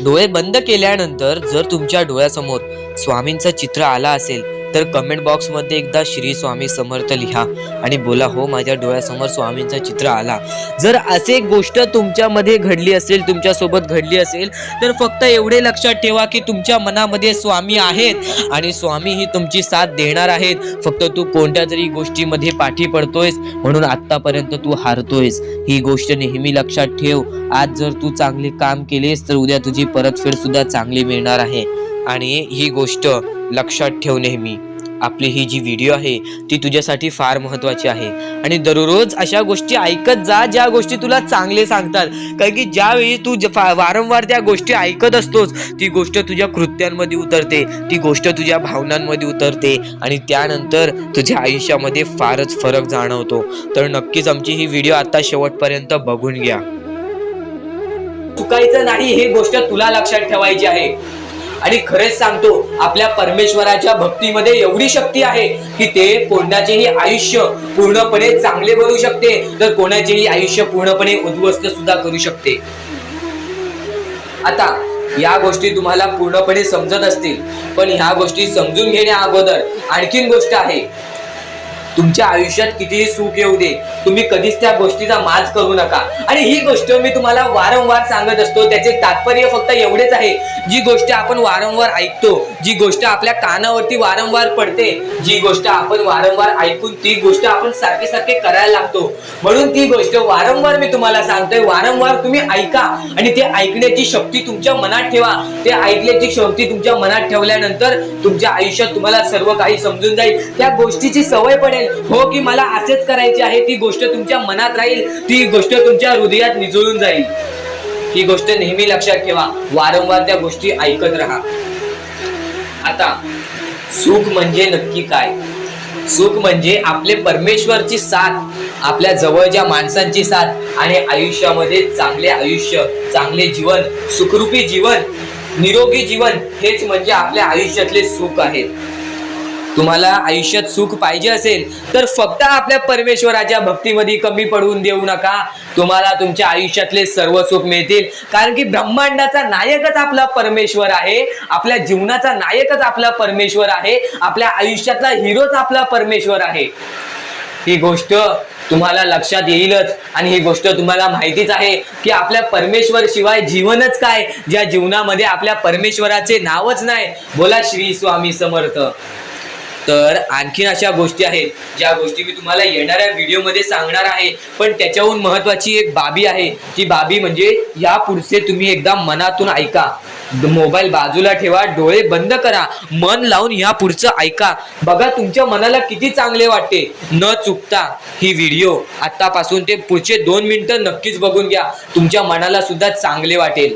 S1: डोळे बंद केल्यानंतर जर तुमच्या डोळ्यासमोर स्वामींचं चित्र आला असेल तर कमेंट बॉक्स मध्ये एकदा श्री स्वामी समर्थ लिहा आणि बोला, हो माझ्या डोळ्यासमोर स्वामींचं चित्र आला. जर असे गोष्ट तुमच्यामध्ये घडली असेल, तुमच्या सोबत घडली असेल, तर फक्त एवढे लक्षात ठेवा की तुमच्या मनामध्ये स्वामी आहेत आणि स्वामी ही तुमची साथ देणार आहेत. फक्त तू कोणत्या तरी गोष्टीमध्ये पाठी पडतोयस म्हणून आतापर्यंत तू हारतोयस. ही गोष्ट नेहमी लक्षात ठेव. आज जर तू चांगले काम केलेस तर उद्या तुझी परतफेड सुद्धा चांगली मिळणार आहे. आणि ही गोष्ट लक्षात ठेव नेहमी. आपली ही जी व्हिडिओ आहे ती तुझ्यासाठी फार महत्वाची आहे आणि दररोज अशा गोष्टी ऐकत जा ज्या गोष्टी तुला चांगले सांगतात. कारण की ज्यावेळी तू वारंवार त्या गोष्टी ऐकत असतोस ती गोष्ट तुझ्या कृत्यांमध्ये उतरते, ती गोष्ट तुझ्या भावनांमध्ये उतरते आणि त्यानंतर तुझ्या आयुष्यामध्ये फारच फरक जाणवतो. तर नक्कीच आमची ही व्हिडिओ आता शेवटपर्यंत बघून घ्या. चुकायचं नाही ही गोष्ट तुला लक्षात ठेवायची आहे. आणि खरेच सांगतो, आपल्या परमेश्वराच्या भक्तीमध्ये एवढी शक्ती आहे की ते कोणाचेही आयुष्य पूर्णपणे चांगले बनवू शकते, तर कोणाचेही आयुष्य पूर्णपणे उद्ध्वस्त सुद्धा करू शकते. आता या गोष्टी तुम्हाला पूर्णपणे समजत असतील, पण ह्या गोष्टी समजून घेण्या अगोदर आणखीन गोष्ट आहे. तुमच्या आयुष्यात कितीही सुख येऊ दे, तुम्ही कधीच त्या गोष्टीचा माज करू नका. आणि ही गोष्ट मी तुम्हाला वारंवार सांगत असतो. त्याचे तात्पर्य फक्त एवढेच आहे, जी गोष्ट आपण वारंवार ऐकतो, जी गोष्ट आपल्या कानावरती वारंवार पडते, जी गोष्ट आपण वारंवार ऐकून ती गोष्ट आपण सारखे सारखे करायला लागतो, म्हणून ती गोष्ट वारंवार मी तुम्हाला सांगतोय. वारंवार तुम्ही ऐका आणि ते ऐकण्याची शक्ती तुमच्या मनात ठेवा. ते ऐकण्याची शक्ती तुमच्या मनात ठेवल्यानंतर तुमच्या आयुष्यात तुम्हाला सर्व काही समजून जाईल. त्या गोष्टीची सवय पडेल, हो की मला असेच करायचे आहे. ती गोष्ट तुमच्या मनात राहील, ती गोष्ट तुमच्या हृदयात निजळून जाईल. ही गोष्ट नेहमी लक्षात ठेवा. वारंवार त्या गोष्टी ऐकत राहा. आता सुख म्हणजे नक्की काय? सुख म्हणजे आपले परमेश्वरची साथ, आपल्या जवळच्या माणसांची साथ आणि आयुष्यामध्ये चांगले आयुष्य, चांगले जीवन, सुखरूपी जीवन, निरोगी जीवन, हेच म्हणजे आपल्या आयुष्यातले सुख आहे. तुम्हाला आयुष्यात सुख पाहिजे असेल तर फक्त आपल्या परमेश्वराच्या भक्तीमध्ये कमी पडून देऊ नका. तुम्हाला तुमच्या आयुष्यातले सर्व सुख मिळतील. कारण की ब्रह्मांडाचा नायकच आपला परमेश्वर आहे, आपल्या जीवनाचा नायकच आपला परमेश्वर आहे, आपल्या आयुष्यातला हिरोच आपला परमेश्वर आहे. ही गोष्ट तुम्हाला लक्षात येईलच आणि ही गोष्ट तुम्हाला माहितीच आहे की आपल्या परमेश्वर शिवाय जीवनच काय, ज्या जीवनामध्ये आपल्या परमेश्वराचे नावच नाही. बोला श्री स्वामी समर्थ. तर आणखीन अशा गोष्टी आहेत ज्या गोष्टी मी तुम्हाला येणाऱ्या व्हिडिओमध्ये सांगणार आहे. पण त्याच्याहून महत्वाची एक बाबी आहे. ती बाबी म्हणजे या पुढचे तुम्ही एकदा मनातून ऐका. मोबाईल बाजूला ठेवा, डोळे बंद करा, मन लावून या पुढचं ऐका. बघा तुमच्या मनाला किती चांगले वाटते. न चुकता ही व्हिडिओ आतापासून ते पुढचे 2 मिनिटं नक्कीच बघून घ्या. तुमच्या मनाला सुद्धा चांगले वाटेल.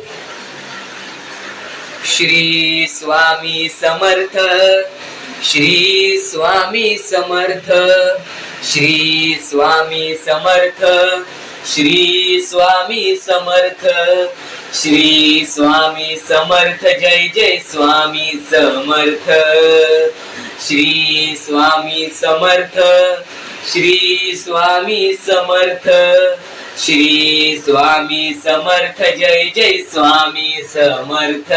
S1: श्री स्वामी समर्थ. श्री स्वामी समर्थ. श्री स्वामी समर्थ. श्री स्वामी समर्थ. श्री स्वामी समर्थ. जय जय स्वामी समर्थ. श्री स्वामी समर्थ. श्री स्वामी समर्थ. श्री स्वामी समर्थ. जय जय स्वामी समर्थ.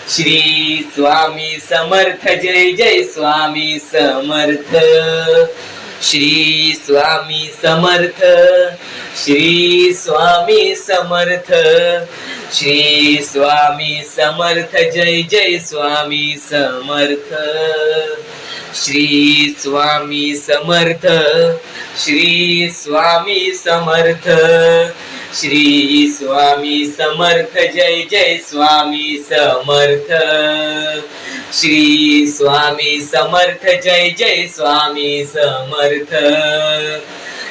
S1: श्री स्वामी समर्थ. जय जय स्वामी समर्थ. श्री स्वामी समर्थ. श्री स्वामी समर्थ. श्री स्वामी समर्थ. जय जय स्वामी समर्थ. श्री स्वामी समर्थ. श्री स्वामी समर्थ. श्री स्वामी समर्थ. जय जय स्वामी समर्थ. श्री स्वामी समर्थ. जय जय स्वामी समर्थ.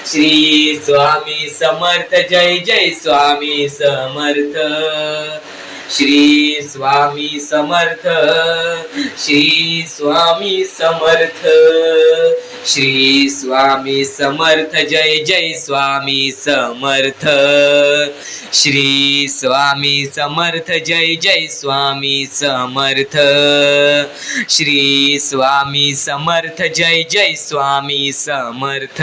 S1: श्री स्वामी समर्थ. जय जय स्वामी समर्थ. श्री स्वामी समर्थ. श्री स्वामी समर्थ. श्री स्वामी समर्थ. जय जय स्वामी समर्थ. श्री स्वामी समर्थ. जय जय स्वामी समर्थ. श्री स्वामी समर्थ. जय जय स्वामी समर्थ.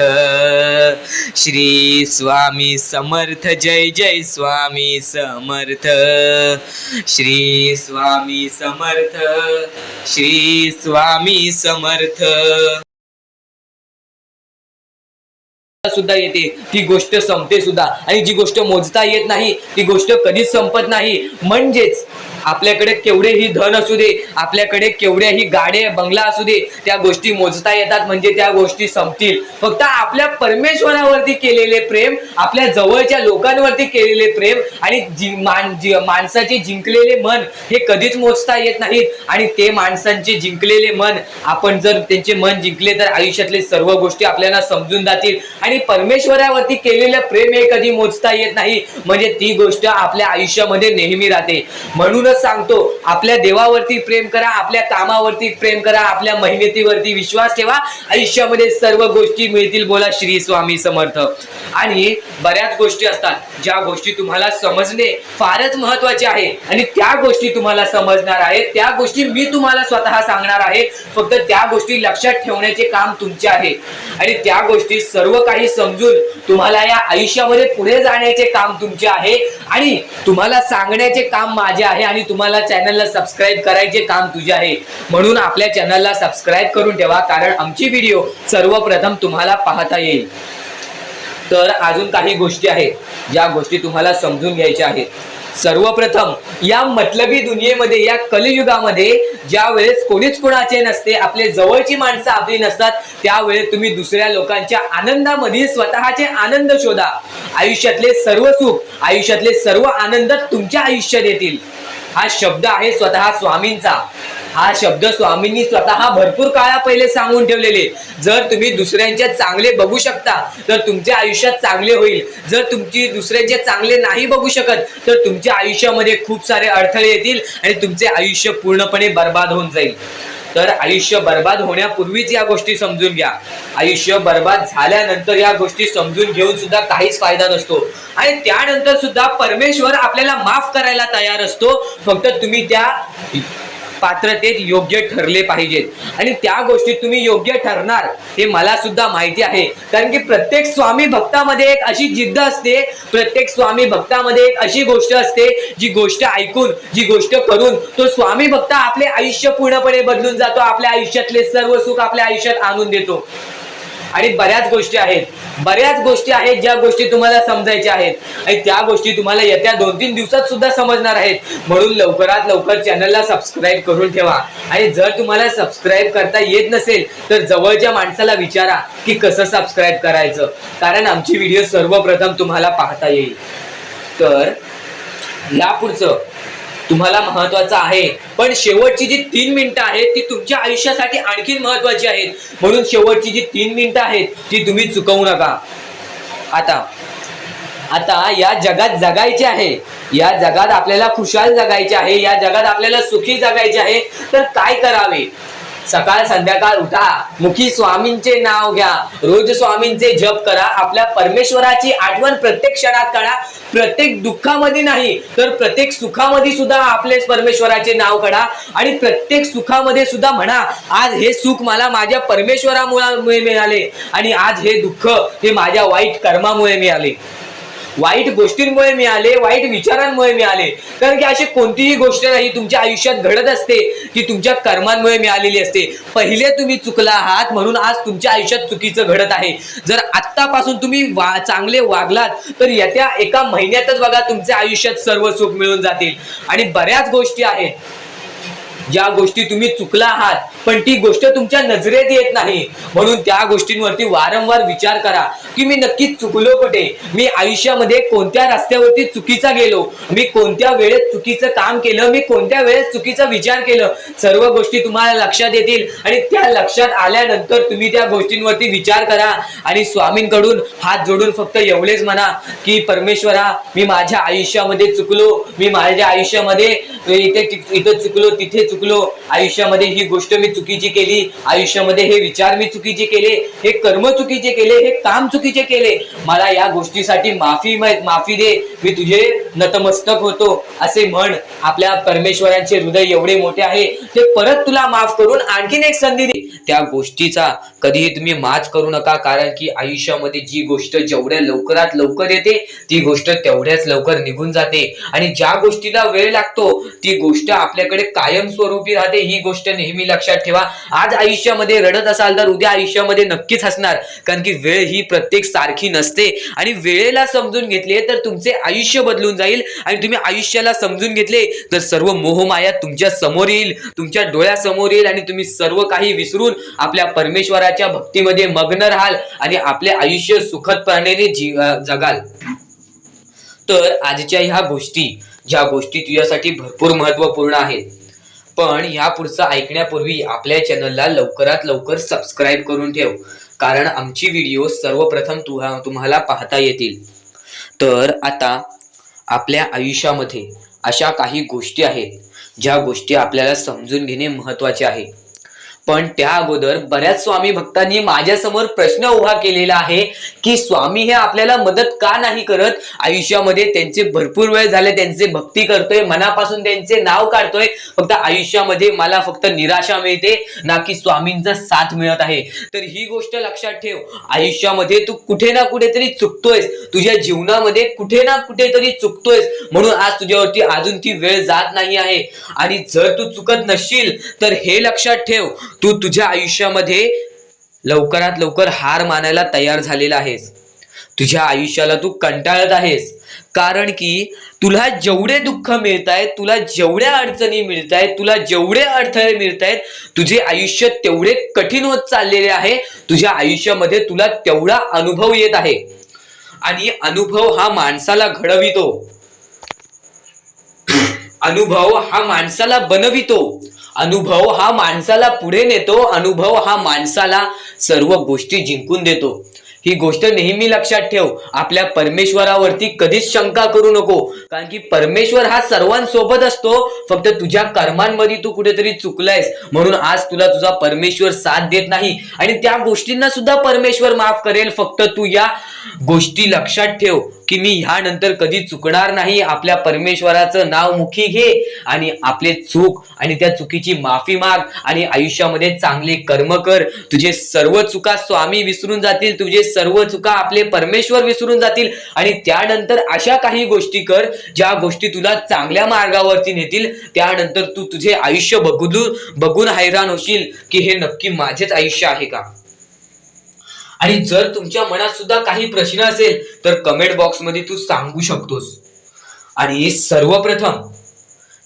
S1: श्री स्वामी समर्थ. जय जय स्वामी समर्थ. श्री स्वामी समर्थ. श्री स्वामी समर्थ. सुद्धा येते ती गोष्ट संपते सुद्धा, आणि जी गोष्ट मोजता येत नाही ती गोष्ट कधीच संपत नाही. म्हणजेच आपल्याकडे केवढेही धन असू दे, आपल्याकडे केवढ्याही गाड्या बंगला असू दे, त्या गोष्टी मोजता येतात म्हणजे त्या गोष्टी संपतील. फक्त आपल्या परमेश्वरावरती केलेले प्रेम, आपल्या जवळच्या लोकांवरती केलेले प्रेम आणि माणसाचे जिंकलेले मन हे कधीच मोजता येत नाहीत. आणि ते माणसांचे जिंकलेले मन, आपण जर त्यांचे मन जिंकले तर आयुष्यातले सर्व गोष्टी आपल्याला समजून जातील. आणि परमेश्वरावरती केलेलं प्रेम हे कधी मोजता येत नाही, म्हणजे ती गोष्ट आपल्या आयुष्यामध्ये नेहमी राहते. म्हणूनच सांगतो, आपल्या देवावरती प्रेम करा, आपल्या कामावरती प्रेम करा, आपल्या मेहनतीवरती विश्वास ठेवा, आयुष्यामध्ये सर्व गोष्टी मिळतील. बोला श्री स्वामी समर्थ. आणि बऱ्याच गोष्टी असतात ज्या गोष्टी तुम्हाला समजणे फारच महत्वाचे आहे, आणि त्या गोष्टी तुम्हाला समजणार आहेत, त्या गोष्टी मी तुम्हाला स्वतः सांगणार आहे. फक्त त्या गोष्टी लक्षात ठेवण्याचे काम तुमचे आहे, आणि त्या गोष्टी सर्व काही समजून तुम्हाला या आयुष्यामध्ये पुढे जाण्याचे काम तुमचे आहे, आणि तुम्हाला सांगण्याचे काम माझे आहे, आणि तुम्हाला चॅनलला सबस्क्राईब करायचे काम तुझे आहे. म्हणून आपल्या चॅनलला सबस्क्राईब करून ठेवा, कारण आमची व्हिडिओ सर्वप्रथम तुम्हाला पाहता येईल. तर अजून काही गोष्टी आहेत ज्या गोष्टी तुम्हाला समजून घ्यायच्या आहेत. सर्वप्रथम, या मतलबी दुनियेमध्ये, या कलियुगामध्ये ज्या वेळेस कोणीच कोणाचे नसते, आपले जवळची माणसं आपली नसतात, त्यावेळेस तुम्ही दुसऱ्या लोकांच्या आनंदामध्ये स्वतःचे आनंद शोधा. आयुष्यातले सर्व सुख, आयुष्यातले सर्व आनंद तुमच्या आयुष्यात येतील. हा शब्द आहे स्वतः स्वामींचा. हा शब्द स्वामींनी स्वतः भरपूर काळा पहिले सांगून ठेवलेले. जर तुम्ही दुसऱ्यांचे चांगले बघू शकता तर तुमच्या आयुष्यात चांगले होईल. जर तुमची दुसऱ्यांचे चांगले नाही बघू शकत तर तुमच्या आयुष्यामध्ये खूप सारे अडथळे येतील आणि तुमचे आयुष्य पूर्णपणे बर्बाद होऊन जाईल. तर आयुष्य बर्बाद होण्यापूर्वीच या गोष्टी समजून घ्या. आयुष्य बर्बाद झाल्यानंतर या गोष्टी समजून घेऊन सुद्धा काहीच फायदा नसतो. आणि त्यानंतर सुद्धा परमेश्वर आपल्याला माफ करायला तयार असतो. फक्त तुम्ही त्या पात्रतेत योग्य ठरले पाहिजेत. आणि त्या गोष्टीत तुम्ही योग्य ठरणार हे मला सुद्धा माहिती आहे. कारण की प्रत्येक स्वामी भक्तामध्ये एक अशी जिद्द असते, प्रत्येक स्वामी भक्तामध्ये एक अशी गोष्ट असते, जी गोष्ट ऐकून, जी गोष्ट करून तो स्वामी भक्त आपले आयुष्य पूर्णपणे बदलून जातो. आपल्या आयुष्यातले सर्व सुख आपल्या आयुष्यात आणून देतो. आणि बऱ्याच गोष्टी आहेत ज्या गोष्टी तुम्हाला समजायच्या आहेत. आणि त्या गोष्टी तुम्हाला येत्या 2-3 दिवसात सुद्धा समजणार आहेत. म्हणून लवकरात लवकर चॅनलला सबस्क्राईब करून ठेवा. आणि जर तुम्हाला सबस्क्राईब करता येत नसेल तर जवळच्या माणसाला विचारा की कसं सबस्क्राईब करायचं, कारण आमची व्हिडिओ सर्वप्रथम तुम्हाला पाहता येईल. तर यापुढचं तुम्हाला महत्वाचं आहे, पण शेवटची जी 3 मिनिटं आहेत ती तुमच्या आयुष्यासाठी आणखी महत्वाची आहेत. म्हणून शेवटची जी 3 मिनिटं आहेत ती तुम्ही चुकवू नका. आता या जगात जगायचे आहे, या जगात आपल्याला खुशाल जगायचे आहे, या जगात आपल्याला सुखी जगायचे आहे. तर काय करावे? सकाळ संध्याकाळ उठा, मुखी स्वामींचे नाव घ्या, रोज स्वामींचे जप करा, आपल्या परमेश्वराची आठवण प्रत्येक क्षणात काढा. प्रत्येक दुःखामध्ये नाही तर प्रत्येक सुखामध्ये सुद्धा आपले परमेश्वराचे नाव काढा. आणि प्रत्येक सुखामध्ये सुद्धा म्हणा, आज हे सुख मला माझ्या परमेश्वरामुळे मिळाले आणि आज हे दुःख हे माझ्या वाईट कर्मामुळे मिळाले, वाईट गोष्टींमुळे मिळाले, वाईट विचारांमुळे मिळाले. कारण की अशी कोणतीही गोष्ट नाही तुमच्या आयुष्यात घडत असते की तुमच्या कर्मांमुळे मिळालेली असते. पहिले तुम्ही चुकला आहात म्हणून आज तुमच्या आयुष्यात चुकीचं घडत आहे. जर आत्तापासून तुम्ही चांगले वागलात तर येत्या 1 महिन्यातच बघा तुमच्या आयुष्यात सर्व सुख मिळून जातील. आणि बऱ्याच गोष्टी आहेत ज्या गोष्टी तुम्ही चुकला आहात पण ती गोष्ट तुमच्या नजरेत येत नाही. म्हणून त्या गोष्टींवरती वारंवार विचार करा की मी नक्की चुकलो कुठे, मी आयुष्यामध्ये कोणत्या रस्त्यावरती चुकीचा गेलो, मी कोणत्या वेळेत चुकीचं काम केलं, मी कोणत्या वेळेत चुकीचा विचार केलं. सर्व गोष्टी तुम्हाला लक्षात येतील. आणि त्या लक्षात आल्यानंतर तुम्ही त्या गोष्टींवरती विचार करा आणि स्वामींकडून हात जोडून फक्त एवढेच म्हणा की परमेश्वरा, मी माझ्या आयुष्यामध्ये चुकलो, मी माझ्या आयुष्यामध्ये इथं चुकलो, तिथे चुकलो, आयुष्यामध्ये ही गोष्ट मी चुकीची केली, आयुष्यामध्ये हे विचार मी चुकीचे केले, हे कर्म चुकीचे केले, हे काम चुकीचे केले, मला या गोष्टीसाठी माफी दे, मी तुझे नतमस्तक होतो असे म्हण. आपल्या परमेश्वरांचे हृदय एवढे मोठे आहे, ते परत तुला माफ करून आणखीन एक संधी दे. त्या गोष्टीचा कधीही तुम्ही माज करू नका. कारण की आयुष्यामध्ये जी गोष्ट जेवढ्या लवकरात लवकर येते ती गोष्ट तेवढ्याच लवकर निघून जाते. आणि ज्या गोष्टीला वेळ लागतो ती गोष्ट आपल्याकडे कायम स्वरूपी राहते. ही गोष्ट नेहमी लक्षात ठेवा. आज आयुष्यामध्ये रडत असाल तर उद्या आयुष्यामध्ये नक्कीच हसणार. कारण की वेळ ही प्रत्येक सारखी नसते. आणि वेळेला समजून घेतले तर तुमचे आयुष्य बदलून जाईल. आणि तुम्ही आयुष्याला समजून घेतले तर सर्व मोहमाया तुमच्या समोर येईल, तुमच्या डोळ्यासमोर येईल. आणि तुम्ही सर्व काही विसरून आपल्या परमेश्वराच्या भक्तीमध्ये मग्न राहाल आणि आपले आयुष्य सुखदपणे जगाल. तर आजच्या ह्या गोष्टी, ज्या गोष्टी तुझ्यासाठी भरपूर महत्वपूर्ण आहेत, पण ह्या पुढचं ऐकण्यापूर्वी आपल्या चॅनलला लवकरात लवकर सबस्क्राईब करून ठेव. कारण आमची व्हिडिओ सर्वप्रथम तुम्हाला पाहता येतील. तर आता आपल्या आयुष्यामध्ये अशा काही गोष्टी आहेत ज्या गोष्टी आपल्याला समजून घेणे महत्वाचे आहे. पण त्या अगोदर बऱ्याच स्वामी भक्तांनी माझ्यासमोर प्रश्न उभा केलेला आहे की स्वामी हे आपल्याला मदत का नाही करत. आयुष्यामध्ये त्यांचे भरपूर वेळ झाले, त्यांचे भक्ती करतोय, मनापासून त्यांचे नाव काढतोय, फक्त आयुष्यामध्ये मला फक्त निराशा मिळते, ना की स्वामींचा साथ मिळत आहे. तर ही गोष्ट लक्षात ठेव. आयुष्यामध्ये तू कुठे ना कुठेतरी चुकतोयस, तुझ्या जीवनामध्ये कुठे ना कुठेतरी चुकतोयस. म्हणून आज तुझ्यावरती अजून ती वेळ जात नाही आहे. आणि जर तू चुकत नसशील तर हे लक्षात ठेव, तू तुझ्या आयुष्यामध्ये लवकरात लवकर हार मानायला तयार झालेला आहेस. तुझ्या आयुष्याला तू कंटाळत आहेस. कारण की तुला जेवढे दुःख मिळत आहेत, तुला जेवढ्या अडचणी मिळत आहेत, तुला जेवढे अडथळे मिळत आहेत, तुझे आयुष्य तेवढे कठीण होत चाललेले आहे. तुझ्या आयुष्यामध्ये तुला तेवढा अनुभव येत आहे. आणि अनुभव हा माणसाला घडवितो, अनुभव हा माणसाला बनवितो, अनुभव हा माणसाला पुढे नेतो, अनुभव हा माणसाला सर्व गोष्टी जिंकून देतो. ही गोष्ट नेहमी लक्षात ठेव. आपल्या परमेश्वरावरती कधीच शंका करू नको, कारण की परमेश्वर हा सर्वांसोबत असतो. फक्त तुझ्या कर्मांमध्ये तू कुठेतरी चुकलायस म्हणून आज तुला तुझा परमेश्वर साथ देत नाही आणि त्या गोष्टींना सुद्धा परमेश्वर माफ करेल. फक्त तू या गोष्टी लक्षात ठेव की मी ह्यानंतर कधी चुकणार नाही. आपल्या परमेश्वराचं नाव मुखी घे आणि आपले चूक आणि त्या चुकीची माफी माग आणि आयुष्यामध्ये चांगले कर्म कर. तुझे सर्व चुका स्वामी विसरून जातील, तुझे सर्व चुका आपले परमेश्वर विसरून जातील आणि त्यानंतर अशा काही गोष्टी कर ज्या गोष्टी तुला चांगल्या मार्गावरती नेतील. त्यानंतर तू तुझे आयुष्य बघून हैराण होशील की हे नक्की माझेच आयुष्य आहे का. आणि जर तुमच्या मनात सुद्धा काही प्रश्न असेल तर कमेंट बॉक्स मध्ये तू सांगू शकतोस. आणि सर्वप्रथम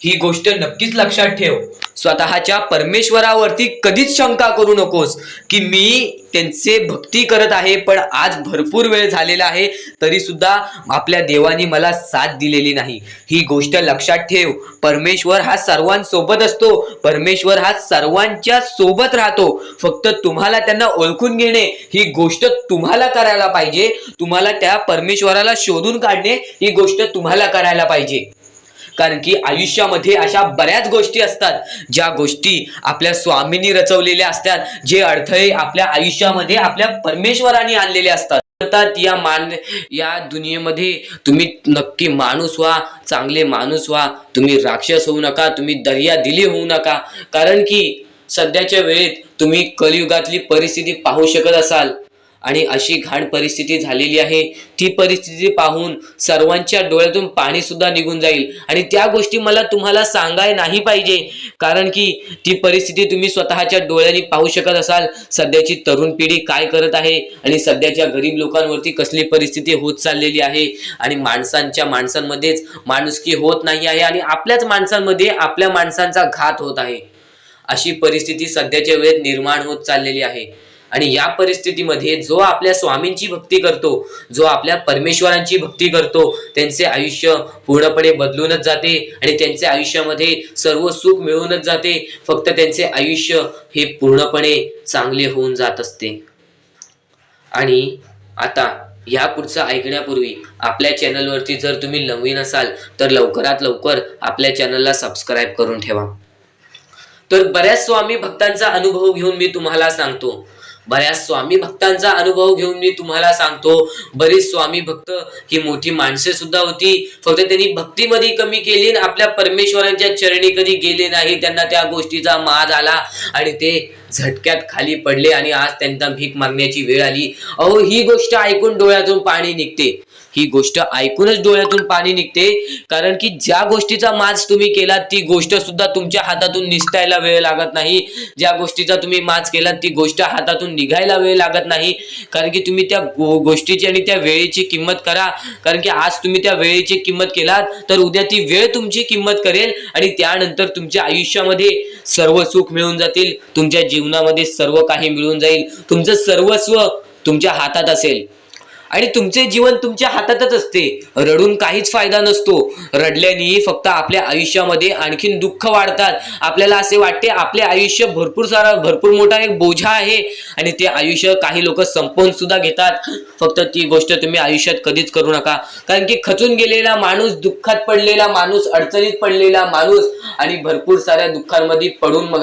S1: ही गोष्ट नक्कीच लक्षात ठेव, स्वतःच्या परमेश्वरावरती कधीच शंका करू नकोस की मी त्यांचे भक्ती करत आहे पण आज भरपूर वेळ झालेला आहे तरी सुद्धा आपल्या देवानी मला साथ दिलेली नाही. ही गोष्ट लक्षात ठेव, परमेश्वर हा सर्वांसोबत असतो, परमेश्वर हा सर्वांच्या सोबत राहतो. फक्त तुम्हाला त्यांना ओळखून घेणे ही गोष्ट तुम्हाला करायला पाहिजे. तुम्हाला त्या परमेश्वराला शोधून काढणे ही गोष्ट तुम्हाला करायला पाहिजे. कारण की आयुष्यामध्ये अशा बऱ्याच गोष्टी असतात ज्या गोष्टी आपल्या स्वामींनी रचवलेल्या असतात, जे अडथळे आपल्या आयुष्यामध्ये आपल्या परमेश्वराने आणलेले असतात. या दुनियेमध्ये तुम्ही नक्की माणूस व्हा, चांगले माणूस व्हा. तुम्ही राक्षस होऊ नका, तुम्ही दर्यादिली होऊ नका. कारण की सध्याच्या वेळेत तुम्ही कलियुगातली परिस्थिती पाहू शकत असाल आणि अशी घाण परिस्थिती झालेली आहे. ती परिस्थिती पाहून सर्वांच्या डोळ्यातून पाणी सुद्धा निघून जाईल आणि त्या गोष्टी मला तुम्हाला सांगाय नाही पाहिजे. कारण की ती परिस्थिती तुम्ही स्वतःच्या डोळ्यांनी पाहू शकत असाल. सध्याची तरुण पिढी काय करत आहे आणि सध्याच्या गरीब लोकांवरती कसली परिस्थिती होत चाललेली आहे आणि माणसांमध्येच माणुसकी होत नाही आहे आणि आपल्याच माणसांमध्ये आपल्या माणसांचा घात होत आहे. अशी परिस्थिती सध्याच्या वेळेत निर्माण होत चाललेली आहे. आणि या परिस्थितीमध्ये जो आपल्या स्वामींची भक्ती करतो, जो आपल्या परमेश्वरांची भक्ती करतो, त्यांचे आयुष्य पूर्णपणे बदलूनच जाते आणि त्यांच्या आयुष्यामध्ये सर्व सुख मिळूनच जाते. फक्त त्यांचे आयुष्य हे पूर्णपणे चांगले होऊन जात असते. आणि आता या पुढचं ऐकण्यापूर्वी आपल्या चॅनलवरती जर तुम्ही नवीन असाल तर लवकरात लवकर आपल्या चॅनलला सबस्क्राईब करून ठेवा. तर बऱ्याच स्वामी भक्तांचा अनुभव घेऊन मी तुम्हाला सांगतो, बरेच स्वामी भक्त ही मोठी माणसे सुद्धा होती. फक्त त्यांनी भक्तीमध्ये कमी केली आणि आपल्या परमेश्वरांच्या चरणी कधी गेले नाही. त्यांना त्या गोष्टीचा माज आला आणि ते झटक्यात खाली पडले आणि आज त्यांना भीक मागण्याची वेळ आली. अहो, ही गोष्ट ऐकून डोळ्यातून पाणी निघते. ही गोष्ट ऐकूनच डोळ्यातून पाणी निघते. कारण की ज्या गोष्टीचा माज तुम्ही केला ती गोष्ट सुद्धा तुमच्या हातातून निसटायला वेळ लागत नाही. ज्या गोष्टीचा तुम्ही माज केला ती गोष्ट हातातून निघायला वेळ लागत नाही. कारण की तुम्ही त्या गोष्टीची आणि त्या वेळेची किंमत करा. कारण की आज तुम्ही त्या वेळेची किंमत केलात तर उद्या ती वेळ तुमची किंमत करेल आणि त्यानंतर तुमच्या आयुष्यामध्ये सर्व सुख मिळून जातील. तुमच्या जीवनामध्ये सर्व काही मिळून जाईल. तुमचं सर्वस्व तुमच्या हातात असेल आणि तुमचे जीवन तुमच्या हातातच असते. रडून काहीच फायदा नसतो. रडल्याने फक्त आपल्या आयुष्यामध्ये आणखीन दुःख वाढतात. आपल्याला असे वाटते आपले आयुष्य भरपूर मोठा एक बोझा आहे आणि ते आयुष्य काही लोक संपवून सुद्धा घेतात. फक्त ती गोष्ट तुम्ही आयुष्यात कधीच करू नका. कारण की खचून गेलेला माणूस, दुःखात पडलेला माणूस, अडचणीत पडलेला माणूस आणि भरपूर साऱ्या दुःखांमध्ये पडून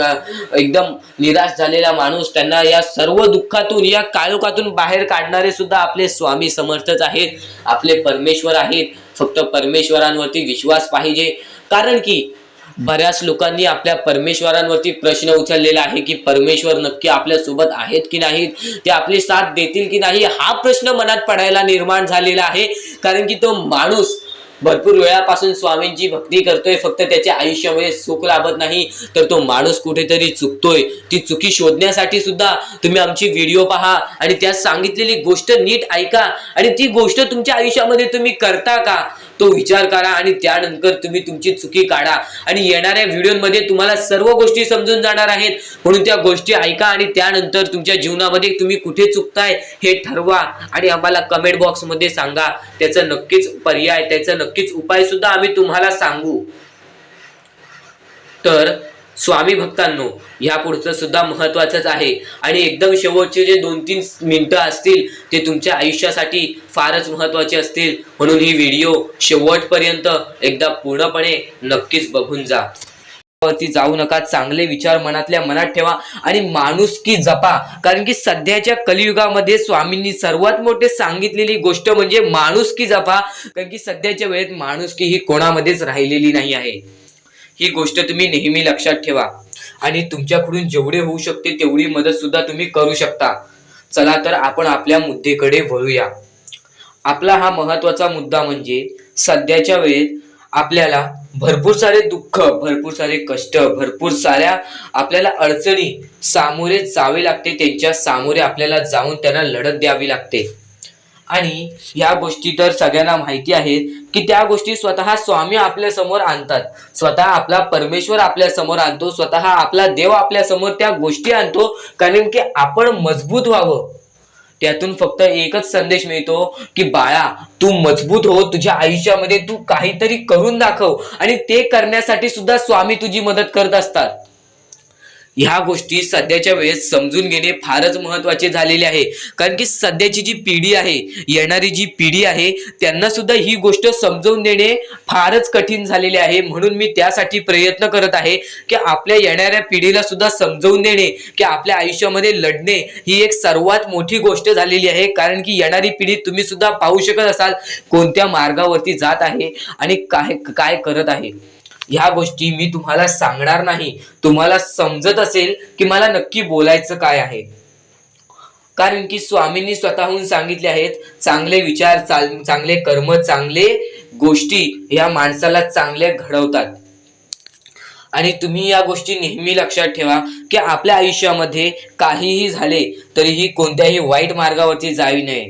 S1: एकदम निराश झालेला माणूस, त्यांना या सर्व दुःखातून, या काळोखातून बाहेर काढणारे सुद्धा आपले स्वामी समर्थच आहेत, आपले परमेश्वर आहेत. फक्त परमेश्वरांवरती विश्वास पाहिजे. कारण की बऱ्याच लोकांनी आपल्या परमेश्वरांवरती प्रश्न उचललेला आहे की परमेश्वर नक्की आपल्या सोबत आहेत की नाहीत, ते आपली साथ देतील की नाही, हा प्रश्न मनात पडायला निर्माण झालेला आहे. कारण की तो माणूस भरपूर वेळापासून स्वामींची भक्ती करतोय, फक्त त्याच्या आयुष्यामध्ये सुख लाभत नाही. तर तो माणूस कुठेतरी चुकतोय. ती चुकी शोधण्यासाठी सुद्धा तुम्ही आमची व्हिडिओ पहा आणि त्यात सांगितलेली गोष्ट नीट ऐका आणि ती गोष्ट तुमच्या आयुष्यामध्ये तुम्ही करता का तो विचार करा आणि त्यानंतर तुम्ही तुमची चुकी काढा. आणि येणाऱ्या व्हिडिओमध्ये तुम्हाला सर्व गोष्टी समजून जाणार आहेत. म्हणून त्या गोष्टी ऐका आणि त्यानंतर तुमच्या जीवनामध्ये तुम्ही कुठे चुकताय हे ठरवा आणि आम्हाला कमेंट बॉक्स मध्ये सांगा. त्याचं नक्कीच पर्याय, त्याचं नक्कीच उपाय सुद्धा आम्ही तुम्हाला सांगू. तर स्वामी भक्तांनो, ह्या पुढचं सुद्धा महत्वाचंच आहे आणि एकदम शेवटचे जे 2-3 मिनिटं असतील ते तुमच्या आयुष्यासाठी फारच महत्वाचे असतील, म्हणून ही व्हिडिओ शेवटपर्यंत एकदा पूर्णपणे नक्कीच बघून जा. वरती जाऊ नका, चांगले विचार मनातल्या मनात ठेवा आणि माणुसकी जपा. कारण की सध्याच्या कलियुगामध्ये स्वामींनी सर्वात मोठे सांगितलेली गोष्ट म्हणजे माणुसकी जपा. कारण की सध्याच्या वेळेत माणुसकी ही कोणामध्येच राहिलेली नाही आहे. ही गोष्ट तुम्ही नेहमी लक्षात ठेवा आणि तुमच्याकडून जेवढे होऊ शकते तेवढी मदत सुद्धा तुम्ही करू शकता. चला तर आपण आपल्या मुद्द्याकडे वळूया. आपला हा महत्वाचा मुद्दा म्हणजे सध्याच्या वेळेत आपल्याला भरपूर सारे दुःख, भरपूर सारे कष्ट, भरपूर साऱ्या आपल्याला अडचणी सामोरे जावे लागते. त्यांच्या सामोरे आपल्याला जाऊन त्यांना लढत द्यावी लागते आणि या गोष्टी तर सगळ्यांना माहिती आहेत की त्या गोष्टी स्वतः स्वामी आपल्या समोर आणतात, स्वतः आपला परमेश्वर आपल्या समोर आणतो, स्वतः आपला देव आपल्या समोर त्या गोष्टी आणतो. कारण की आपण मजबूत व्हावं. त्यातून फक्त एकच संदेश मिळतो की बाळा, तू मजबूत हो, तुझ्या आयुष्यामध्ये तू काहीतरी करून दाखव आणि ते करण्यासाठी सुद्धा स्वामी तुझी मदत करत असतात. ह्या गोष्टी सध्याच्या वेळेस समजून घेणे फारच महत्वाचे झालेले आहे. कारण की सध्याची जी पिढी आहे, येणारी जी पिढी आहे, त्यांना सुद्धा ही गोष्ट समजून देणे फारच कठीण झालेले आहे. म्हणून मी त्यासाठी प्रयत्न करत आहे की आपल्या येणाऱ्या पिढीला सुद्धा समजवून देणे की आपल्या आयुष्यामध्ये लढणे ही एक सर्वात मोठी गोष्ट झालेली आहे. कारण की येणारी पिढी तुम्ही सुद्धा पाहू शकत असाल कोणत्या मार्गावरती जात आहे आणि काय काय करत आहे. ह्या गोष्टी मी तुम्हाला सांगणार नाही. तुम्हाला समजत असेल की मला नक्की बोलायचं काय आहे. कारण की स्वामींनी स्वतःहून सांगितले आहेत, चांगले विचार, चांगले कर्म, चांगले गोष्टी या माणसाला चांगले घडवतात. आणि तुम्ही या गोष्टी नेहमी लक्षात ठेवा की आपल्या आयुष्यामध्ये काहीही झाले तरीही कोणत्याही वाईट मार्गावरती जाऊ नये.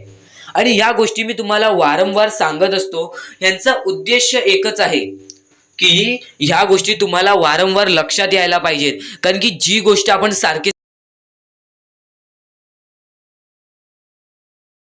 S1: आणि या गोष्टी मी तुम्हाला वारंवार सांगत असतो. यांचा उद्देश एकच आहे की ह्या गोष्टी तुम्हाला वारंवार लक्षात यायला पाहिजेत. कारण की जी गोष्ट आपण सारखी